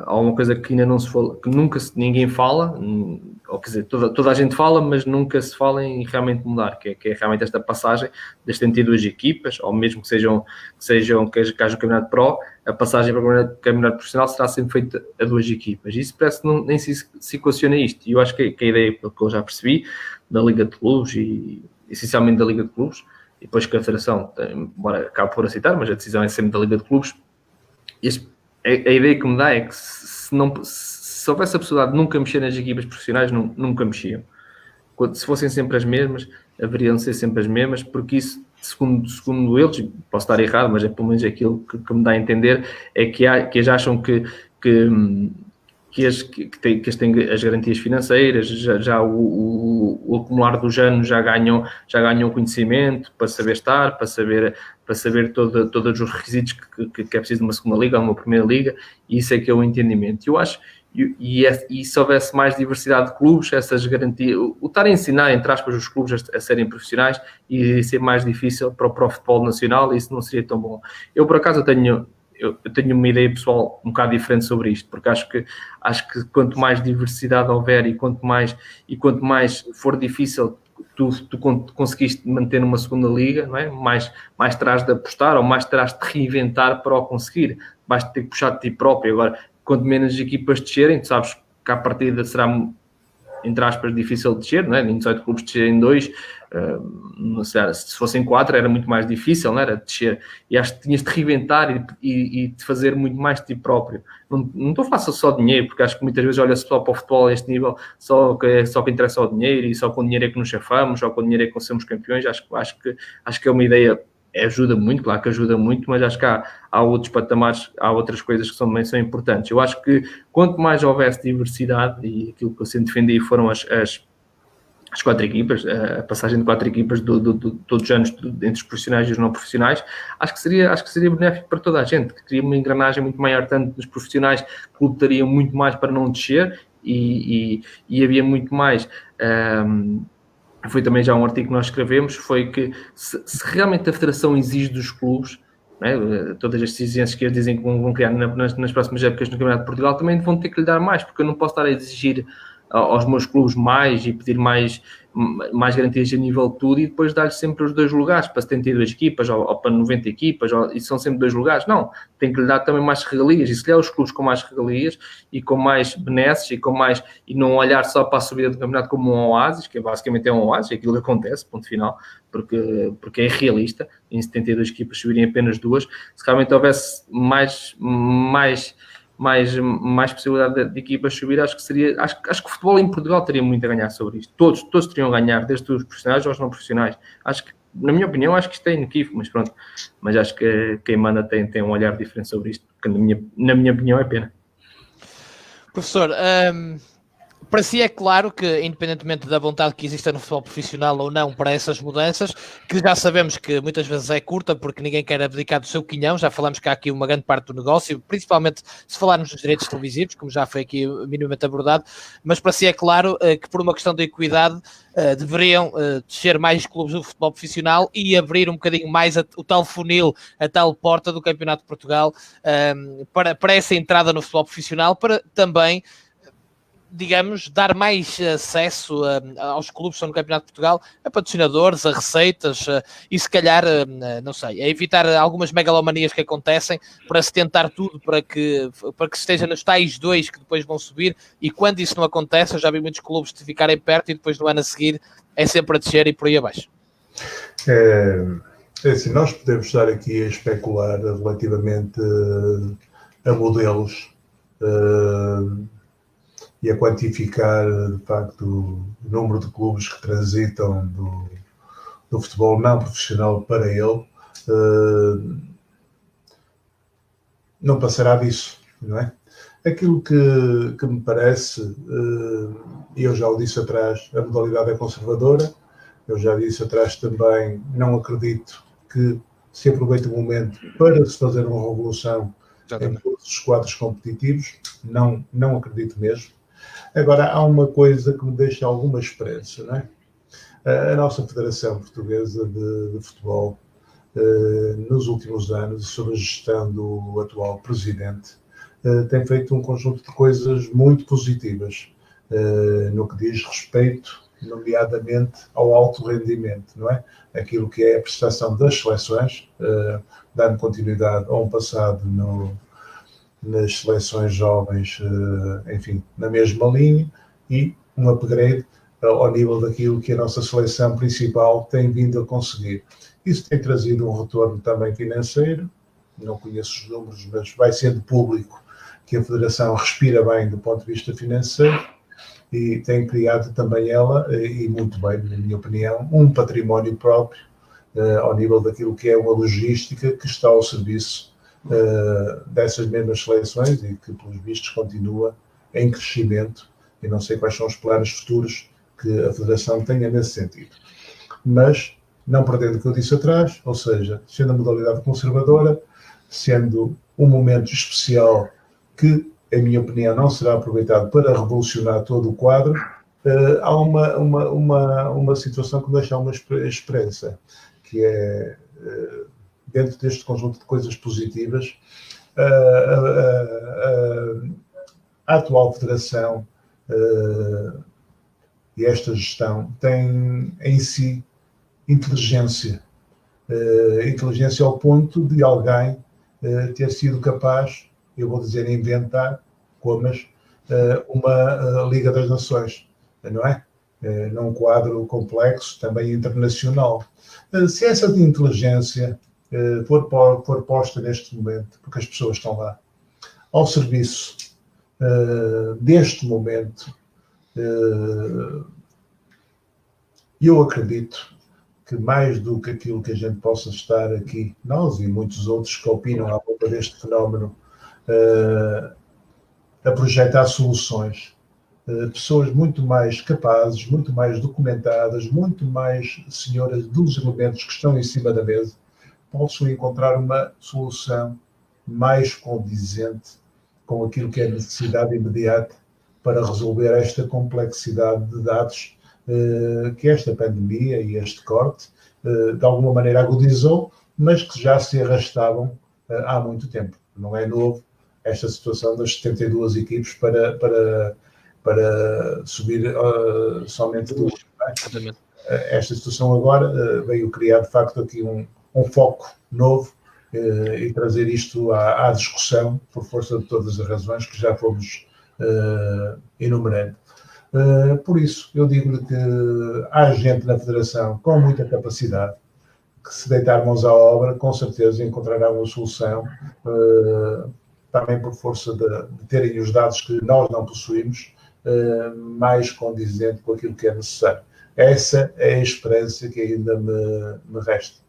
há uma coisa que ainda não se fala, que ninguém fala, ou quer dizer, toda a gente fala, mas nunca se fala em realmente mudar, que é realmente esta passagem das 32 equipas, ou mesmo que haja o Campeonato Pro, a passagem para o Campeonato Profissional será sempre feita a 2 equipas. Isso parece que nem se equaciona isto. E eu acho que a ideia, pelo que eu já percebi, da Liga de Clubes e essencialmente da Liga de Clubes, e depois que a Federação, embora acabe por aceitar, mas a decisão é sempre da Liga de Clubes. A ideia que me dá é que se houvesse a possibilidade de nunca mexer nas equipas profissionais, nunca mexiam. Se fossem sempre as mesmas, haveriam de ser sempre as mesmas, porque isso, segundo eles, posso estar errado, mas é pelo menos aquilo que me dá a entender, é que eles acham que têm as garantias financeiras, já o acumular dos anos já ganham conhecimento para saber estar, para saber todos os requisitos que é preciso de uma segunda liga ou uma primeira liga, e isso é que é o entendimento. Eu acho, e se houvesse mais diversidade de clubes, essas garantias, o estar a ensinar, entre aspas, os clubes a serem profissionais, e ser mais difícil para o futebol nacional, isso não seria tão bom. Eu, por acaso, tenho uma ideia pessoal um bocado diferente sobre isto, porque acho que quanto mais diversidade houver e quanto mais for difícil tu conseguiste manter numa segunda liga, não é? Mais terás de apostar ou mais terás de reinventar para o conseguir. Vais ter que puxar de ti próprio. Agora, quanto menos equipas descerem, tu sabes que à partida será, entre aspas, difícil de descer, não é? Em 18 clubes descerem 2, se fossem 4 era muito mais difícil, não era? Descer. E acho que tinhas de reinventar e de fazer muito mais de ti próprio. Não estou a falar só dinheiro, porque acho que muitas vezes olha-se só para o futebol a este nível, só que interessa o dinheiro, e só com o dinheiro é que nos chafamos, só com o dinheiro é que somos campeões. Acho que é uma ideia, ajuda muito, claro que ajuda muito, mas acho que há outros patamares, há outras coisas que também são importantes. Eu acho que quanto mais houvesse diversidade, e aquilo que eu sempre defendi foram as 4 equipas, a passagem de 4 equipas todos os anos entre os profissionais e os não profissionais, acho que seria benéfico para toda a gente, que cria uma engrenagem muito maior, tanto nos profissionais, que lutariam muito mais para não descer, e havia muito mais... foi também já um artigo que nós escrevemos, foi que se realmente a Federação exige dos clubes, né, todas as exigências que eles dizem que vão criar nas próximas épocas no Campeonato de Portugal, também vão ter que lhe dar mais, porque eu não posso estar a exigir aos meus clubes mais e pedir mais garantias a nível de tudo, e depois dar-lhes sempre os 2 lugares para 72 equipas ou para 90 equipas, e são sempre 2 lugares. Não, tem que lhe dar também mais regalias, e se lhe der os clubes com mais regalias e com mais benesses e não olhar só para a subida do campeonato como um oásis, que basicamente é um oásis, é aquilo que acontece, ponto final, porque é irrealista em 72 equipas subirem apenas 2. Se realmente houvesse mais possibilidade de equipas subir, acho que o futebol em Portugal teria muito a ganhar sobre isto. Todos teriam a ganhar, desde os profissionais aos não profissionais. Acho que, na minha opinião, acho que isto é inequívoco, mas pronto. Mas acho que quem manda tem um olhar diferente sobre isto, que na minha opinião é pena. Professor, para si é claro que, independentemente da vontade que exista no futebol profissional ou não para essas mudanças, que já sabemos que muitas vezes é curta, porque ninguém quer abdicar do seu quinhão, já falamos que há aqui uma grande parte do negócio, principalmente se falarmos dos direitos televisivos, como já foi aqui minimamente abordado, mas para si é claro que por uma questão de equidade deveriam descer mais clubes do futebol profissional e abrir um bocadinho mais o tal funil, a tal porta do Campeonato de Portugal para essa entrada no futebol profissional, para também, digamos, dar mais acesso aos clubes que estão no Campeonato de Portugal, a patrocinadores, a receitas, e se calhar, não sei, a evitar algumas megalomanias que acontecem, para se tentar tudo para que se esteja nos tais 2 que depois vão subir, e quando isso não acontece, eu já vi muitos clubes de ficarem perto e depois no ano a seguir é sempre a descer e por aí abaixo. É assim, nós podemos estar aqui a especular relativamente a modelos e a quantificar, de facto, o número de clubes que transitam do futebol não profissional para ele, não passará disso, não é? Aquilo que me parece, e eu já o disse atrás, a modalidade é conservadora, eu já disse atrás também, não acredito que se aproveite o momento para se fazer uma revolução em todos os quadros competitivos, não acredito mesmo. Agora, há uma coisa que me deixa alguma esperança, não é? A nossa Federação Portuguesa de Futebol, nos últimos anos, sob a gestão do atual presidente, tem feito um conjunto de coisas muito positivas no que diz respeito, nomeadamente, ao alto rendimento, não é? Aquilo que é a prestação das seleções, dando continuidade a um passado nas seleções jovens, enfim, na mesma linha, e um upgrade ao nível daquilo que a nossa seleção principal tem vindo a conseguir. Isso tem trazido um retorno também financeiro, não conheço os números, mas vai sendo público que a Federação respira bem do ponto de vista financeiro e tem criado também ela, e muito bem, na minha opinião, um património próprio ao nível daquilo que é uma logística que está ao serviço dessas mesmas seleções e que, pelos vistos, continua em crescimento, e não sei quais são os planos futuros que a Federação tenha nesse sentido. Mas, não perdendo o que eu disse atrás, ou seja, sendo a modalidade conservadora, sendo um momento especial que, em minha opinião, não será aproveitado para revolucionar todo o quadro, há uma situação que me deixa uma esperança, que é, dentro deste conjunto de coisas positivas, a atual Federação e esta gestão tem em si inteligência ao ponto de alguém ter sido capaz, eu vou dizer inventar, uma Liga das Nações, não é? Num quadro complexo, também internacional. Se essa inteligência for posta neste momento, porque as pessoas estão lá, ao serviço deste momento, eu acredito que mais do que aquilo que a gente possa estar aqui, nós e muitos outros que opinam à volta deste fenómeno, a projetar soluções, pessoas muito mais capazes, muito mais documentadas, muito mais senhoras dos elementos que estão em cima da mesa, possam encontrar uma solução mais condizente com aquilo que é a necessidade imediata para resolver esta complexidade de dados que esta pandemia e este corte, de alguma maneira, agudizou, mas que já se arrastavam há muito tempo. Não é novo esta situação das 72 equipes para subir somente duas. Esta situação agora veio criar, de facto, aqui um foco novo e trazer isto à discussão por força de todas as razões que já fomos enumerando. Por isso, eu digo-lhe que há gente na Federação com muita capacidade que, se deitar mãos à obra, com certeza encontrará uma solução, também por força de terem os dados que nós não possuímos, mais condizente com aquilo que é necessário. Essa é a esperança que ainda me resta.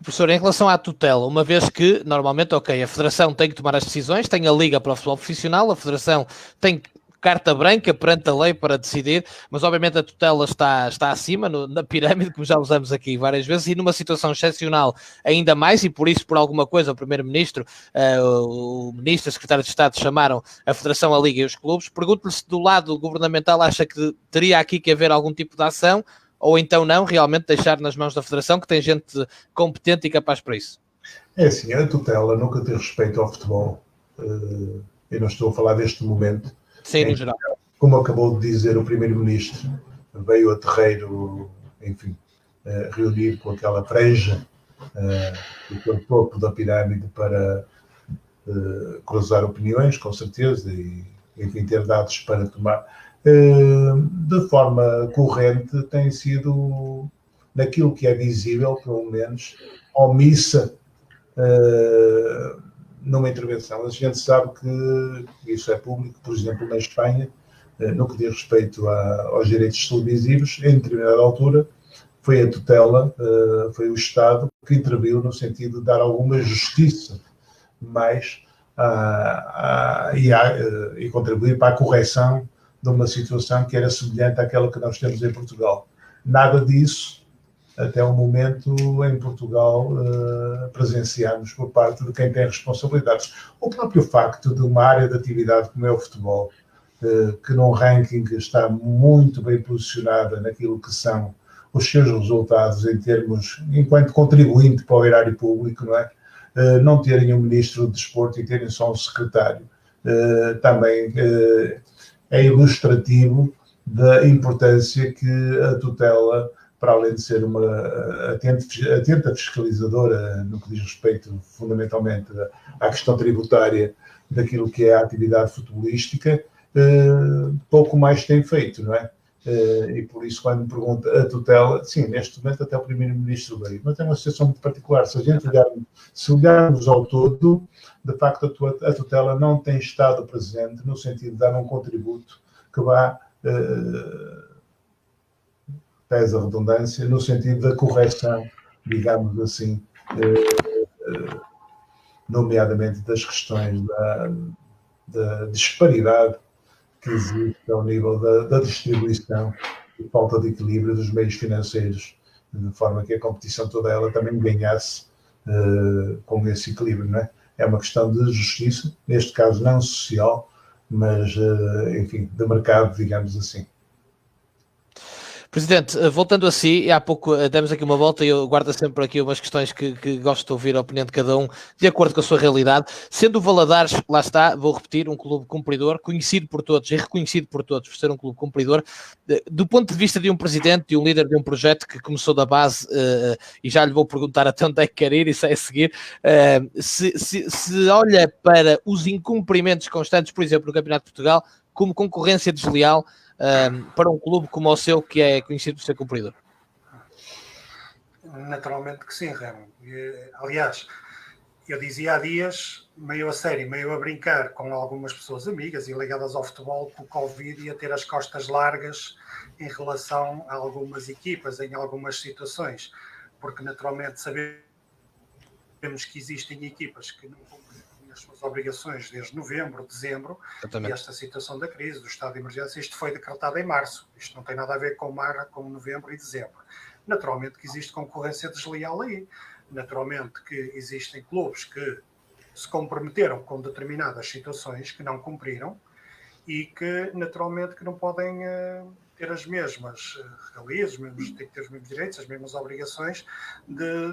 Professor, em relação à tutela, uma vez que, normalmente, ok, a Federação tem que tomar as decisões, tem a Liga para o Futebol Profissional, a Federação tem carta branca perante a lei para decidir, mas obviamente a tutela está acima na pirâmide, como já usamos aqui várias vezes, e numa situação excepcional ainda mais, e por isso, por alguma coisa, o Primeiro-Ministro, o Ministro, o Secretário de Estado chamaram a Federação, a Liga e os clubes. Pergunto-lhe se do lado governamental acha que teria aqui que haver algum tipo de ação, ou então não, realmente deixar nas mãos da Federação, que tem gente competente e capaz para isso. É assim, a tutela nunca tem respeito ao futebol. Eu não estou a falar deste momento. Sim, no geral. Como acabou de dizer o Primeiro-Ministro, veio a terreiro, enfim, reunir com aquela franja do topo da pirâmide para cruzar opiniões, com certeza, e, enfim, ter dados para tomar. De forma corrente, tem sido, naquilo que é visível, pelo menos, omissa numa intervenção. A gente sabe que isso é público, por exemplo, na Espanha, no que diz respeito aos direitos televisivos, em determinada altura, foi a tutela, foi o Estado que interviu no sentido de dar alguma justiça mais e contribuir para a correção de uma situação que era semelhante àquela que nós temos em Portugal. Nada disso, até o momento, em Portugal, presenciamos por parte de quem tem responsabilidades. O próprio facto de uma área de atividade como é o futebol, que num ranking está muito bem posicionada naquilo que são os seus resultados em termos, enquanto contribuinte para o erário público, não é? Não terem um ministro de desporto e terem só um secretário, também é ilustrativo da importância que a tutela, para além de ser uma atenta fiscalizadora no que diz respeito fundamentalmente à questão tributária daquilo que é a atividade futebolística, pouco mais tem feito, não é? E por isso, quando me pergunta a tutela, sim, neste momento até o primeiro-ministro veio, mas é uma situação muito particular. Se olharmos ao todo, de facto a tutela não tem estado presente no sentido de dar um contributo que vá, pesa a redundância, no sentido da correção, digamos assim, nomeadamente das questões da disparidade que existe ao nível da distribuição e falta de equilíbrio dos meios financeiros, de forma que a competição toda ela também ganhasse com esse equilíbrio, não é? É uma questão de justiça, neste caso não social, mas, enfim, de mercado, digamos assim. Presidente, voltando a si, há pouco demos aqui uma volta e eu guardo sempre aqui umas questões que gosto de ouvir a opinião de cada um, de acordo com a sua realidade. Sendo o Valadares, lá está, vou repetir, um clube cumpridor, conhecido por todos e reconhecido por todos por ser um clube cumpridor, do ponto de vista de um presidente, de um líder de um projeto que começou da base, e já lhe vou perguntar até onde é que quer ir, isso é a seguir, se olha para os incumprimentos constantes, por exemplo, no Campeonato de Portugal, como concorrência desleal, para um clube como o seu, que é conhecido por ser cumpridor? Naturalmente que sim, Remo. Aliás, eu dizia há dias, meio a sério, meio a brincar com algumas pessoas amigas e ligadas ao futebol, que o Covid ia ter as costas largas em relação a algumas equipas, em algumas situações, porque naturalmente sabemos que existem equipas que não cumprem as suas obrigações desde novembro, dezembro, e esta situação da crise, do estado de emergência, isto foi decretado em março. Isto não tem nada a ver com novembro e dezembro. Naturalmente que existe concorrência desleal aí. Naturalmente que existem clubes que se comprometeram com determinadas situações que não cumpriram e que naturalmente que não podem ter as mesmas regalias, têm que ter os mesmos direitos, as mesmas obrigações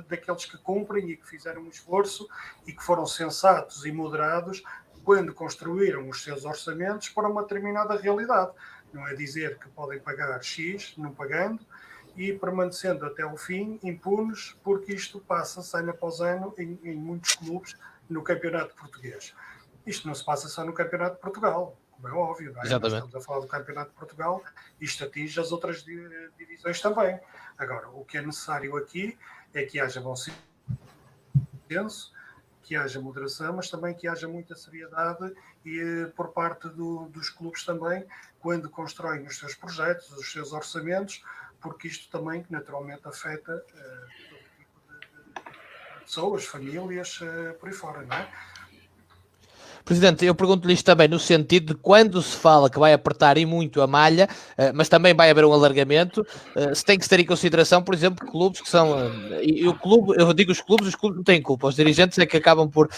daqueles que cumprem e que fizeram um esforço e que foram sensatos e moderados quando construíram os seus orçamentos para uma determinada realidade. Não é dizer que podem pagar X, não pagando, e permanecendo até o fim impunes, porque isto passa-se ano após ano em muitos clubes no Campeonato Português. Isto não se passa só no Campeonato de Portugal, como é óbvio, não é? Nós estamos a falar do Campeonato de Portugal, isto atinge as outras divisões também. Agora, o que é necessário aqui é que haja bom senso, que haja moderação, mas também que haja muita seriedade e por parte dos clubes também, quando constroem os seus projetos, os seus orçamentos, porque isto também naturalmente afeta todo tipo de pessoas, famílias, por aí fora, não é? Presidente, eu pergunto-lhe isto também no sentido de quando se fala que vai apertar e muito a malha, mas também vai haver um alargamento, se tem que se ter em consideração, por exemplo, clubes que são, e o clube, eu digo os clubes não têm culpa, os dirigentes é que acabam por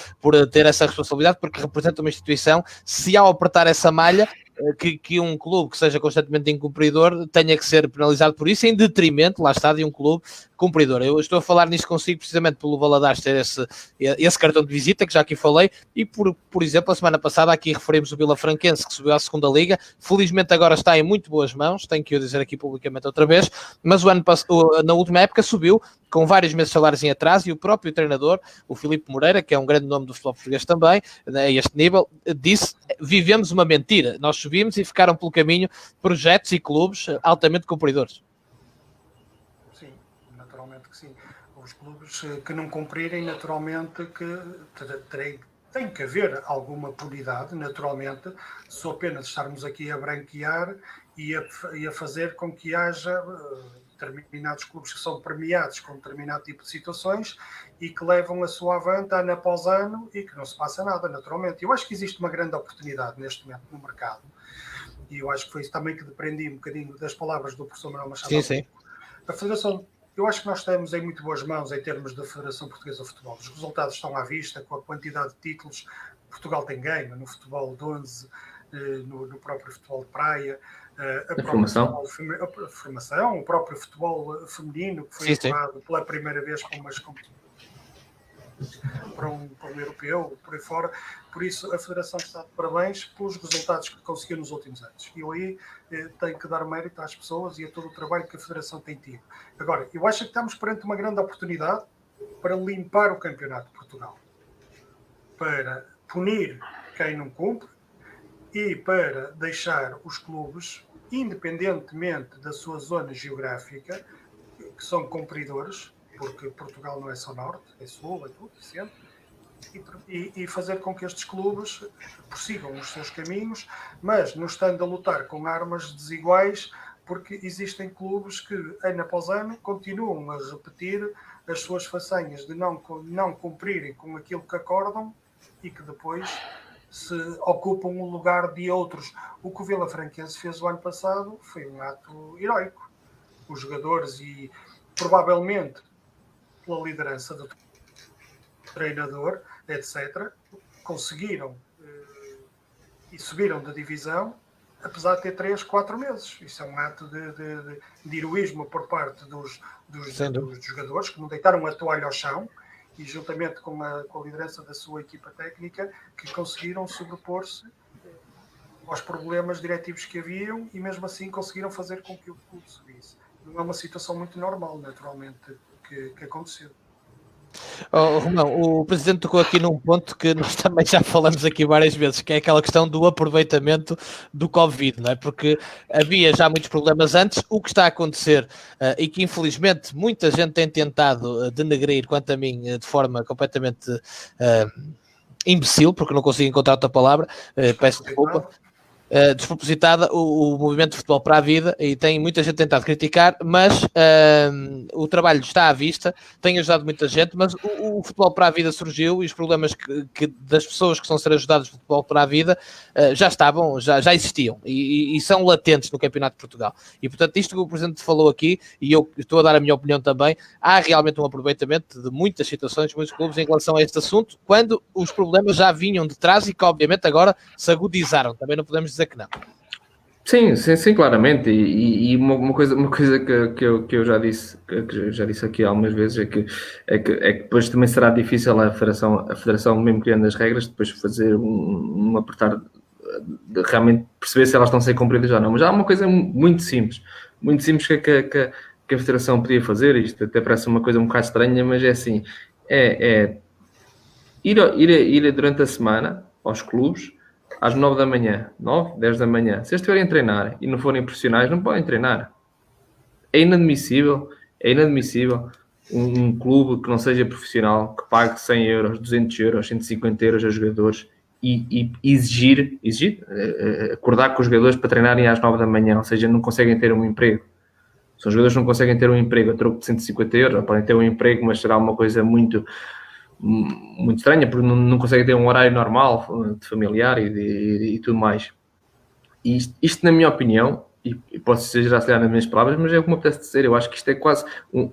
ter essa responsabilidade porque representam uma instituição. Se ao apertar essa malha, que um clube que seja constantemente incumpridor tenha que ser penalizado por isso, em detrimento, lá está, de um clube cumpridor. Eu estou a falar nisso consigo precisamente pelo Valadares ter esse cartão de visita, que já aqui falei, e por exemplo, a semana passada aqui referimos o Vilafranquense, que subiu à segunda liga, felizmente agora está em muito boas mãos, tenho que o dizer aqui publicamente outra vez, mas na última época subiu, com vários meses de salários em atraso, e o próprio treinador, o Filipe Moreira, que é um grande nome do futebol português também, a este nível, disse: vivemos uma mentira, nós subimos e ficaram pelo caminho projetos e clubes altamente cumpridores. Sim, naturalmente que sim. Os clubes que não cumprirem, naturalmente que tem que haver alguma punidade, naturalmente, só apenas estarmos aqui a branquear e a fazer com que haja determinados clubes que são premiados com determinado tipo de situações e que levam a sua avante ano após ano e que não se passa nada, naturalmente. Eu acho que existe uma grande oportunidade neste momento no mercado, e eu acho que foi isso também que deprendi um bocadinho das palavras do professor Manuel Machado. Sim, sim. A Federação, eu acho que nós estamos em muito boas mãos em termos da Federação Portuguesa de Futebol. Os resultados estão à vista, com a quantidade de títulos que Portugal tem ganho, no futebol de 11, no próprio futebol de praia, a formação, o próprio futebol feminino, que foi aprovado pela primeira vez com umas competições para um europeu, por aí fora. Por isso, a Federação está de parabéns pelos resultados que conseguiu nos últimos anos. E eu aí tenho que dar mérito às pessoas e a todo o trabalho que a Federação tem tido. Agora, eu acho que estamos perante uma grande oportunidade para limpar o Campeonato de Portugal, para punir quem não cumpre e para deixar os clubes, independentemente da sua zona geográfica, que são cumpridores, porque Portugal não é só norte, é sul, é tudo, é centro, e fazer com que estes clubes prossigam os seus caminhos, mas não estando a lutar com armas desiguais, porque existem clubes que, ano após ano, continuam a repetir as suas façanhas de não cumprirem com aquilo que acordam e que depois se ocupam o lugar de outros. O que o Vilafranquense fez o ano passado foi um ato heroico. Os jogadores e, provavelmente, pela liderança do treinador, etc., conseguiram e subiram da divisão, apesar de ter 3, 4 meses. Isso é um ato de heroísmo por parte dos jogadores, que não deitaram a toalha ao chão, e juntamente com a liderança da sua equipa técnica, que conseguiram sobrepor-se aos problemas diretivos que haviam e mesmo assim conseguiram fazer com que o clube subisse. Não é uma situação muito normal, naturalmente, que aconteceu. Romão, o Presidente tocou aqui num ponto que nós também já falamos aqui várias vezes, que é aquela questão do aproveitamento do Covid, não é? Porque havia já muitos problemas antes, o que está a acontecer e que infelizmente muita gente tem tentado denegrir, quanto a mim, de forma completamente imbecil, porque não consigo encontrar outra palavra, peço desculpa. Despropositada, o movimento de futebol para a vida, e tem muita gente tentado criticar, mas o trabalho está à vista, tem ajudado muita gente, mas o futebol para a vida surgiu e os problemas das pessoas que estão a ser ajudadas no futebol para a vida já estavam, já existiam e são latentes no Campeonato de Portugal. E portanto, isto que o Presidente falou aqui, e eu estou a dar a minha opinião também, há realmente um aproveitamento de muitas situações, muitos clubes em relação a este assunto, quando os problemas já vinham de trás e que obviamente agora se agudizaram. Também não podemos dizer que não. Sim, claramente. E uma coisa que eu já disse, aqui algumas vezes, é que depois também será difícil a Federação, mesmo criando as regras, depois fazer um apertar, de realmente perceber se elas estão a ser cumpridas ou não. Mas há uma coisa muito simples que a Federação podia fazer. Isto até parece uma coisa um bocado estranha, mas é assim, ir durante a semana aos clubes às 9 da manhã, 9, 10 da manhã. Se eles estiverem a treinar e não forem profissionais, não podem treinar. É inadmissível um clube que não seja profissional, que pague 100 euros, 200 euros, 150 euros a jogadores e exigir, acordar com os jogadores para treinarem às 9 da manhã, ou seja, não conseguem ter um emprego. Se os jogadores não conseguem ter um emprego a troco de 150 euros, podem ter um emprego, mas será uma coisa muito estranha, porque não conseguem ter um horário normal de familiar e tudo mais. E isto, na minha opinião, e posso exagerar se calhar nas minhas palavras, mas é o que me apetece dizer. Eu acho que isto é quase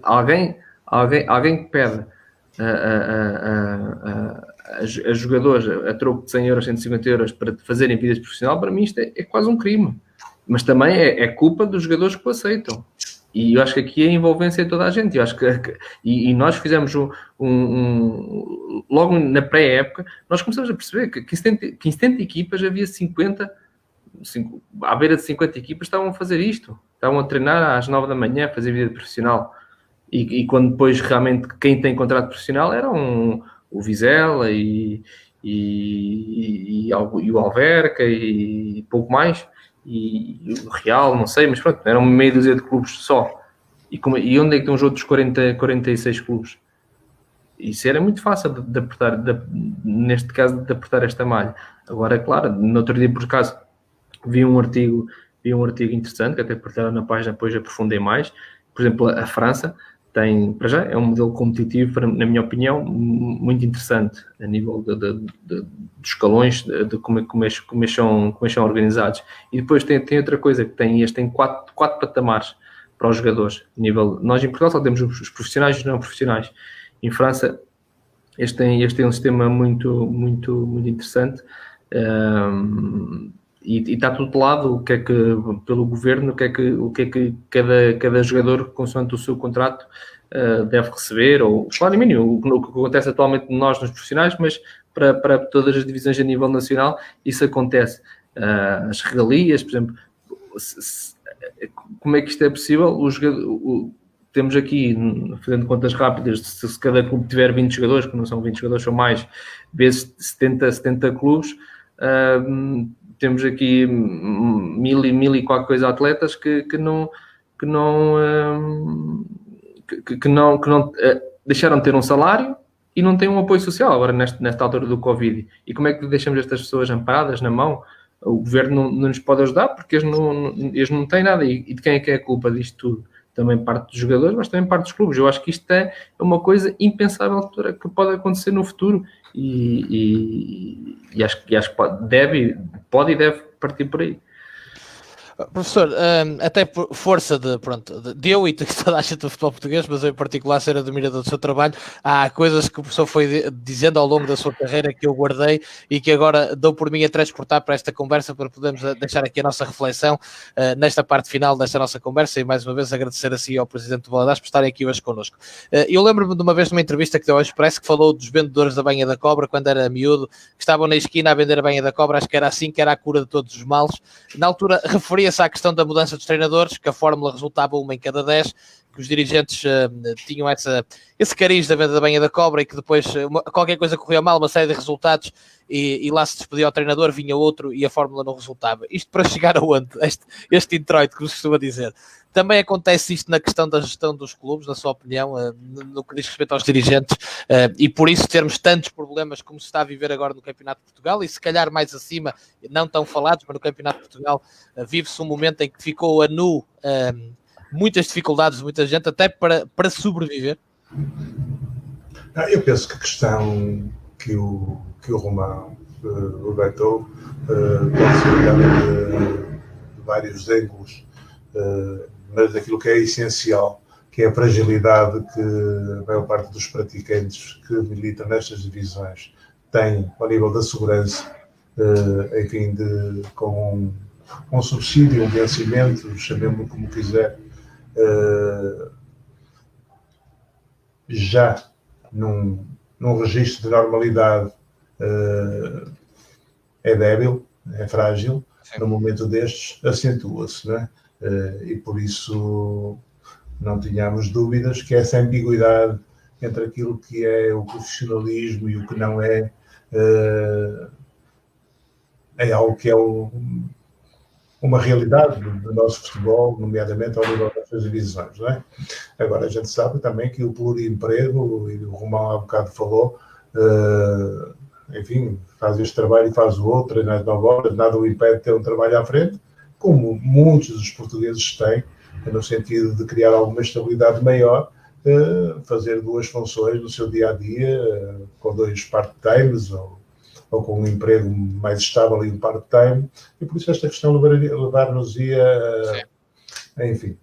alguém que pede a jogadores a troco de 100 euros, 150 euros para fazerem vidas profissionais. Para mim isto é quase um crime, mas também é culpa dos jogadores que o aceitam. E eu acho que aqui é a envolvência de toda a gente. Eu acho e nós fizemos logo na pré-época, nós começamos a perceber que em 70 equipas havia 50, à beira de 50 equipas estavam a fazer isto. Estavam a treinar às 9 da manhã, a fazer vida profissional. E quando depois realmente quem tem contrato profissional eram o Vizela e o Alverca e pouco mais. E o Real, não sei, mas pronto, eram meia dúzia de clubes só. E onde é que estão os outros 46 clubes? Isso era muito fácil de apertar, neste caso, de apertar esta malha. Agora, é claro, no outro dia, por acaso, vi um artigo interessante, que até partilharam na página, depois aprofundei mais. Por exemplo, a França tem, para já, é um modelo competitivo, na minha opinião, muito interessante, a nível dos escalões, de como são organizados. E depois tem outra coisa, que tem quatro patamares para os jogadores. Nós em Portugal só temos os profissionais e os não profissionais. Em França, este tem um sistema muito, muito, muito interessante, e está tutelado pelo governo, o que é que cada jogador, consoante o seu contrato, deve receber, ou o salário mínimo, o que acontece atualmente nós nos profissionais, mas para todas as divisões a nível nacional, isso acontece. As regalias, por exemplo, como é que isto é possível? Temos aqui, fazendo contas rápidas, se cada clube tiver 20 jogadores, que não são 20 jogadores, são mais, vezes 70 clubes, temos aqui mil e qualquer coisa atletas que não deixaram de ter um salário e não têm um apoio social agora nesta altura do Covid. E como é que deixamos estas pessoas amparadas na mão? O governo não nos pode ajudar porque eles não têm nada. E de quem é que é a culpa disto tudo? Também parte dos jogadores, mas também parte dos clubes. Eu acho que isto é uma coisa impensável que pode acontecer no futuro e acho que pode e deve partir por aí. Professor, até por força de eu e de toda a gente do futebol português, mas eu em particular ser admirador do seu trabalho, há coisas que o professor foi dizendo ao longo da sua carreira que eu guardei e que agora dou por mim a transportar para esta conversa para podermos deixar aqui a nossa reflexão nesta parte final desta nossa conversa e mais uma vez agradecer assim ao Presidente do Valadares por estarem aqui hoje connosco. Eu lembro-me de uma vez numa entrevista que deu ao Expresso que falou dos vendedores da banha da cobra quando era miúdo, que estavam na esquina a vender a banha da cobra, acho que era assim, que era a cura de todos os males. Na altura referia-se à questão da mudança dos treinadores, que a fórmula resultava 1 em cada 10, que os dirigentes tinham esse cariz da venda da banha da cobra e que depois qualquer coisa corria mal, uma série de resultados e lá se despedia ao treinador, vinha outro e a fórmula não resultava. Isto para chegar aonde? Este introito que se costuma dizer. Também acontece isto na questão da gestão dos clubes, na sua opinião, no que diz respeito aos dirigentes, e por isso termos tantos problemas como se está a viver agora no Campeonato de Portugal, e se calhar mais acima, não tão falados, mas no Campeonato de Portugal vive-se um momento em que ficou a nu muitas dificuldades de muita gente, até para sobreviver. Eu penso que a questão que o Romão levantou pode ser olhada de vários ângulos, mas aquilo que é essencial, que é a fragilidade que a maior parte dos praticantes que militam nestas divisões tem ao nível da segurança, enfim, com um subsídio, um vencimento, chamemos-lo como quiser, já num registro de normalidade é débil, é frágil. Sim. No momento destes acentua-se, não é? E por isso não tínhamos dúvidas que essa ambiguidade entre aquilo que é o profissionalismo e o que não é algo que é uma realidade do nosso futebol, nomeadamente ao nível das divisões, não é? Agora, a gente sabe também que o plurimprego, e o Romão há bocado falou, enfim, faz este trabalho e faz o outro, e nas 9 horas, nada o impede de ter um trabalho à frente, como muitos dos portugueses têm, no sentido de criar alguma estabilidade maior, fazer 2 funções no seu dia-a-dia, com 2 part-times, ou com um emprego mais estável e um part-time, e por isso esta questão levar-nos-ia, enfim,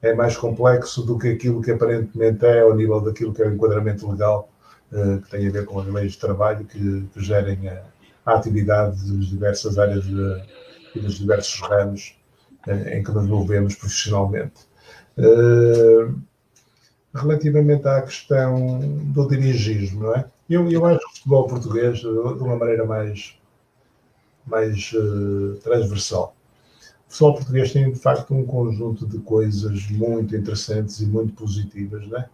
é mais complexo do que aquilo que aparentemente é ao nível daquilo que é o enquadramento legal, que tem a ver com as leis de trabalho que gerem a atividade das diversas áreas e dos diversos ramos em que nos envolvemos profissionalmente. Relativamente à questão do dirigismo, não é? Eu acho que o futebol português, de uma maneira mais transversal, o futebol português tem, de facto, um conjunto de coisas muito interessantes e muito positivas, não é?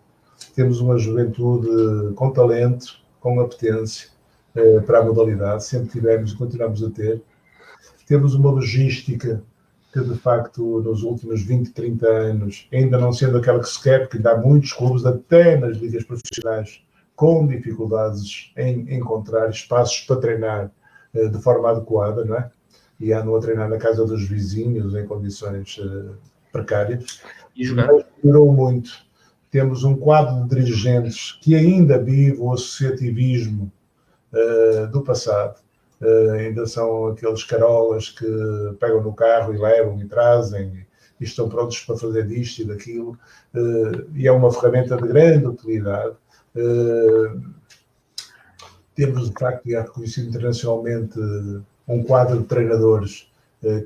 Temos uma juventude com talento, com apetência para a modalidade, sempre tivemos e continuamos a ter. Temos uma logística que de facto nos últimos 20, 30 anos, ainda não sendo aquela que se quer, porque ainda há muitos clubes, até nas ligas profissionais, com dificuldades em encontrar espaços para treinar de forma adequada, não é? E andam a treinar na casa dos vizinhos em condições precárias. E jogar. Mas melhorou muito. Temos um quadro de dirigentes que ainda vive o associativismo do passado. Ainda são aqueles carolas que pegam no carro e levam e trazem e estão prontos para fazer disto e daquilo. E é uma ferramenta de grande utilidade. Temos, de facto, já reconhecido internacionalmente um quadro de treinadores,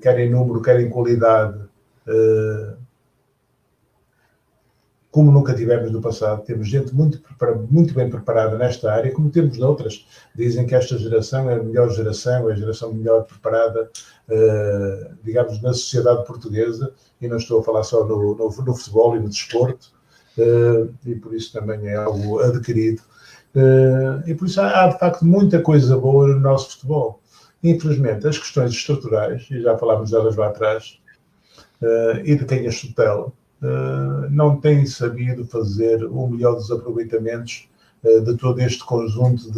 quer em número, quer em qualidade, como nunca tivemos no passado. Temos gente muito bem preparada nesta área, como temos noutras. Dizem que esta geração é a melhor geração, é a geração melhor preparada, digamos, na sociedade portuguesa, e não estou a falar só no futebol e no desporto, e por isso também é algo adquirido. E por isso há, de facto, muita coisa boa no nosso futebol. Infelizmente, as questões estruturais, e já falámos delas lá atrás, e de quem as tutela, não têm sabido fazer o melhor dos aproveitamentos de todo este conjunto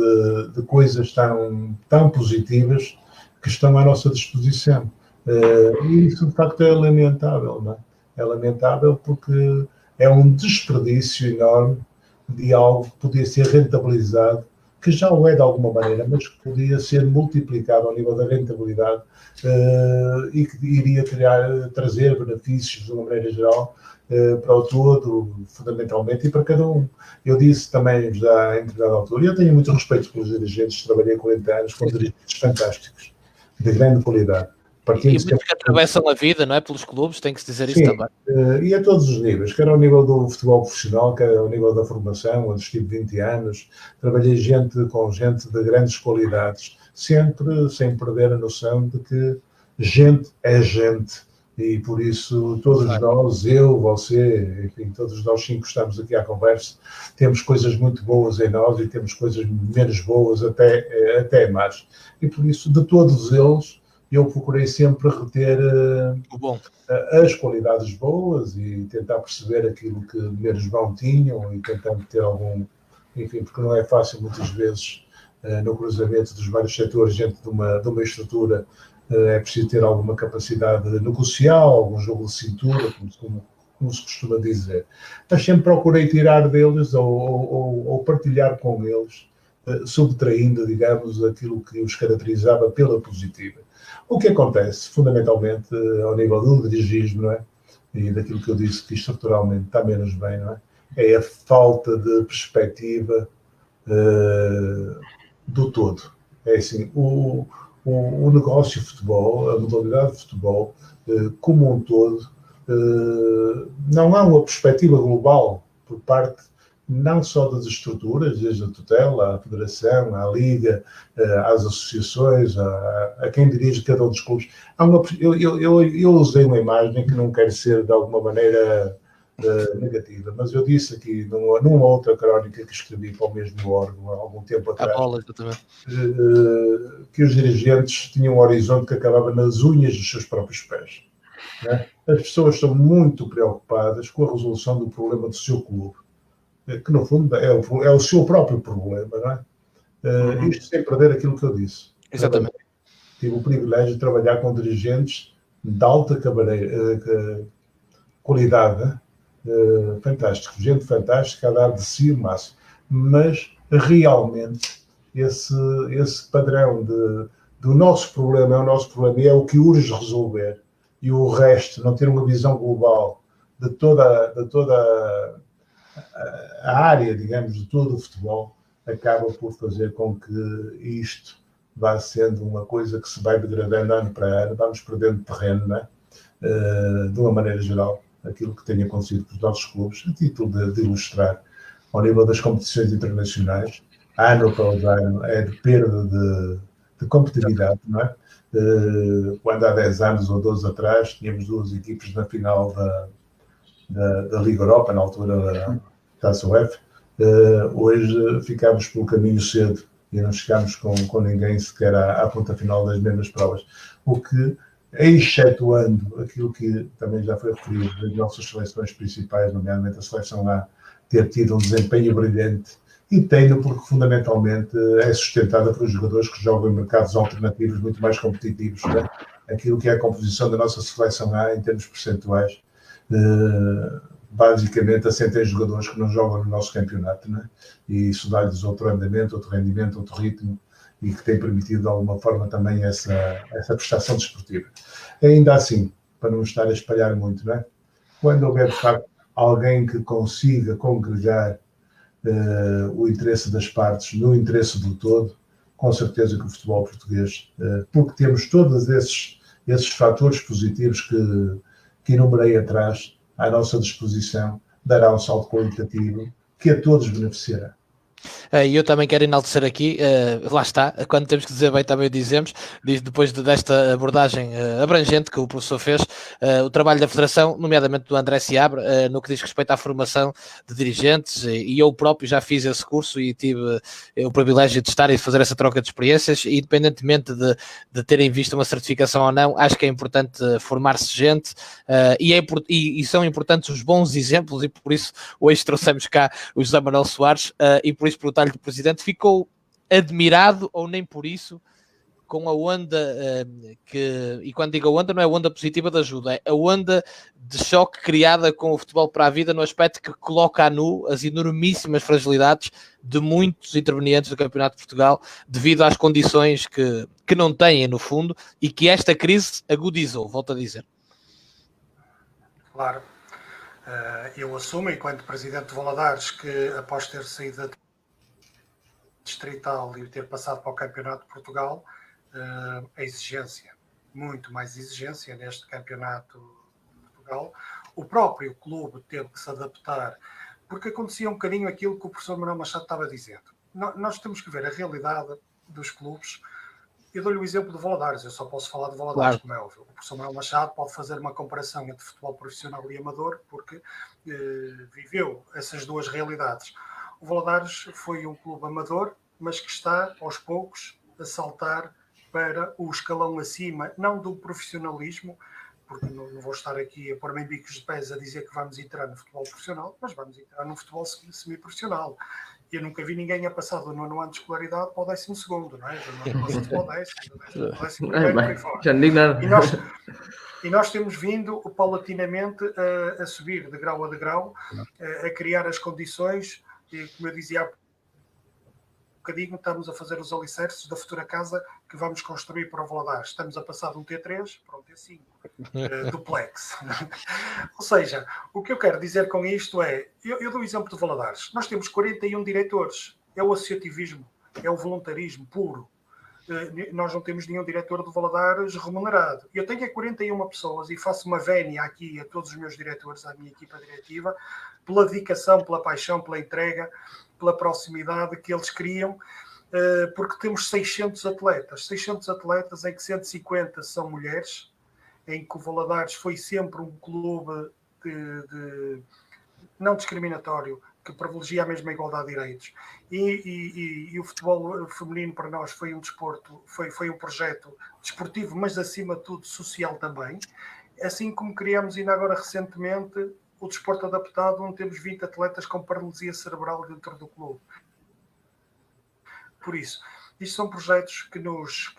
de coisas tão positivas que estão à nossa disposição. E isso, de facto, é lamentável, não é? É lamentável porque é um desperdício enorme de algo que podia ser rentabilizado, que já o é de alguma maneira, mas que podia ser multiplicado ao nível da rentabilidade e que iria trazer benefícios, de uma maneira geral, para o todo, fundamentalmente, e para cada um. Eu disse também já em determinada altura, eu tenho muito respeito pelos dirigentes, trabalhei 40 anos com dirigentes fantásticos, de grande qualidade. E muitos que atravessam a vida, não é? Pelos clubes, tem que se dizer. Sim, isso também. E a todos os níveis, quer ao nível do futebol profissional, quer ao nível da formação, onde estive 20 anos, trabalhei com gente de grandes qualidades, sempre sem perder a noção de que gente é gente. E por isso todos nós, eu, você, enfim, todos nós 5 estamos aqui à conversa, temos coisas muito boas em nós e temos coisas menos boas, até mais. E por isso, de todos eles, eu procurei sempre reter as qualidades boas e tentar perceber aquilo que menos bom tinham e tentando ter algum... Enfim, porque não é fácil muitas vezes no cruzamento dos vários setores dentro de uma estrutura. É preciso ter alguma capacidade negocial, algum jogo de cintura, como se costuma dizer. Mas sempre procurei tirar deles ou partilhar com eles, subtraindo, digamos, aquilo que os caracterizava pela positiva. O que acontece, fundamentalmente, ao nível do dirigismo, não é? E daquilo que eu disse que estruturalmente está menos bem, não é? É a falta de perspectiva do todo. É assim, o negócio de futebol, a modalidade de futebol, como um todo, não há uma perspectiva global por parte não só das estruturas, desde a tutela, à federação, à liga, às associações, a quem dirige cada um dos clubes. Eu usei uma imagem que não quero ser de alguma maneira negativa, mas eu disse aqui numa outra crónica que escrevi para o mesmo órgão há algum tempo atrás, que os dirigentes tinham um horizonte que acabava nas unhas dos seus próprios pés. Né? As pessoas estão muito preocupadas com a resolução do problema do seu clube, que no fundo é o seu próprio problema, não é? Isto sem perder aquilo que eu disse. Exatamente. Tive o privilégio de trabalhar com dirigentes de alta qualidade, fantástico, gente fantástica a dar de si o máximo, mas realmente esse padrão do nosso problema é o nosso problema e é o que urge resolver, e o resto, não ter uma visão global de toda a área, digamos, de todo o futebol, acaba por fazer com que isto vá sendo uma coisa que se vai degradando ano para ano, vamos perdendo terreno, não é? De uma maneira geral, aquilo que tem acontecido com os nossos clubes, a título de ilustrar, ao nível das competições internacionais, ano após ano, é de perda de competitividade, não é? Quando há 10 anos ou 12 atrás, tínhamos 2 equipes na final da Liga Europa, na altura da Taça UEFA, hoje ficámos pelo caminho cedo e não chegámos com ninguém sequer à ponta final das mesmas provas. O que excetuando aquilo que também já foi referido das nossas seleções principais, nomeadamente a seleção A, ter tido um desempenho brilhante, e tendo porque fundamentalmente é sustentada por jogadores que jogam em mercados alternativos muito mais competitivos, né? Aquilo que é a composição da nossa seleção A em termos percentuais, basicamente assentem jogadores que não jogam no nosso campeonato, né? E isso dá-lhes outro andamento, outro rendimento, outro ritmo, e que tem permitido de alguma forma também essa prestação desportiva. Ainda assim, para não estar a espalhar muito, né? Quando houver de facto alguém que consiga congregar o interesse das partes no interesse do todo, com certeza que o futebol português, porque temos todos esses fatores positivos que enumerei atrás à nossa disposição, dará um salto qualitativo que a todos beneficiará. E eu também quero enaltecer aqui, lá está, quando temos que dizer bem também o dizemos, depois desta abordagem abrangente que o professor fez, o trabalho da Federação, nomeadamente do André Seabra, no que diz respeito à formação de dirigentes, e eu próprio já fiz esse curso e tive o privilégio de estar e de fazer essa troca de experiências, e independentemente de terem visto uma certificação ou não, acho que é importante formar-se gente, e são importantes os bons exemplos, e por isso hoje trouxemos cá o José Manuel Soares, e por isso perguntar-lhe do presidente, ficou admirado ou nem por isso com a onda e quando digo a onda não é a onda positiva de ajuda, é a onda de choque criada com o futebol para a vida, no aspecto que coloca a nu as enormíssimas fragilidades de muitos intervenientes do Campeonato de Portugal devido às condições que não têm no fundo, e que esta crise agudizou, volto a dizer. Claro. Eu assumo, enquanto Presidente de Valadares, que após ter saído da distrital e ter passado para o Campeonato de Portugal, a exigência, muito mais exigência neste Campeonato de Portugal. O próprio clube teve que se adaptar, porque acontecia um bocadinho aquilo que o professor Manuel Machado estava dizendo. Nós temos que ver a realidade dos clubes. Eu dou-lhe o exemplo de Valadares, eu só posso falar de Valadares, claro, como é óbvio. O professor Manuel Machado pode fazer uma comparação entre futebol profissional e amador, porque viveu essas duas realidades. O Valadares foi um clube amador, mas que está, aos poucos, a saltar para o escalão acima, não do profissionalismo, porque não vou estar aqui a pôr-me em bicos de pés a dizer que vamos entrar no futebol profissional, mas vamos entrar no futebol semi-profissional. Eu nunca vi ninguém a passar do 9º ano de escolaridade para o 12º, não é? Do futebol 11º, por aí fora. Já não digo nada. E nós temos vindo paulatinamente a subir de grau a degrau, a criar as condições, e como eu dizia há bocadinho, estamos a fazer os alicerces da futura casa que vamos construir para o Valadares. Estamos a passar de um T3 para um T5, duplex. Ou seja, o que eu quero dizer com isto é, eu dou o exemplo de Valadares. Nós temos 41 diretores, é o associativismo, é o voluntarismo puro. Nós não temos nenhum diretor do Valadares remunerado. Eu tenho 41 pessoas e faço uma vénia aqui a todos os meus diretores, à minha equipa diretiva, pela dedicação, pela paixão, pela entrega, pela proximidade que eles criam, porque temos 600 atletas em que 150 são mulheres, em que o Valadares foi sempre um clube não discriminatório, que privilegia a mesma igualdade de direitos. E o futebol feminino para nós foi um desporto, foi um projeto desportivo, mas acima de tudo social também, assim como criamos ainda agora recentemente o desporto adaptado, onde temos 20 atletas com paralisia cerebral dentro do clube. Por isso, isto são projetos que nos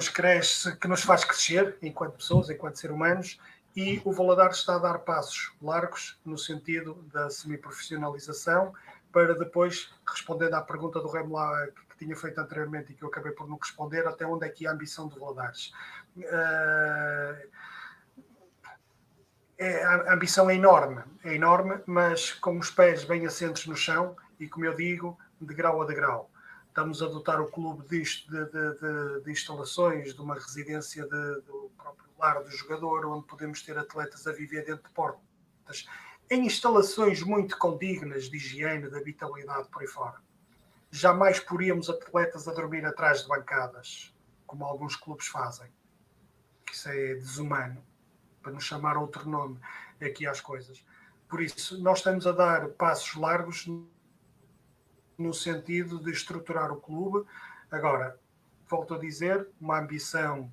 cresce, que nos faz crescer enquanto pessoas, enquanto seres humanos, e o Valadares está a dar passos largos no sentido da semi-profissionalização, para depois, respondendo à pergunta do Remo lá que tinha feito anteriormente e que eu acabei por não responder, até onde é que é a ambição do Valadares. A ambição é enorme, mas com os pés bem assentes no chão e, como eu digo, de grau a degrau. Estamos a dotar o clube de instalações, de uma residência do próprio lar do jogador, onde podemos ter atletas a viver dentro de portas, em instalações muito condignas de higiene, de habitabilidade, por aí fora. Jamais poríamos atletas a dormir atrás de bancadas, como alguns clubes fazem. Isso é desumano, para não chamar outro nome aqui às coisas. Por isso, nós estamos a dar passos largos no sentido de estruturar o clube. Agora, volto a dizer, uma ambição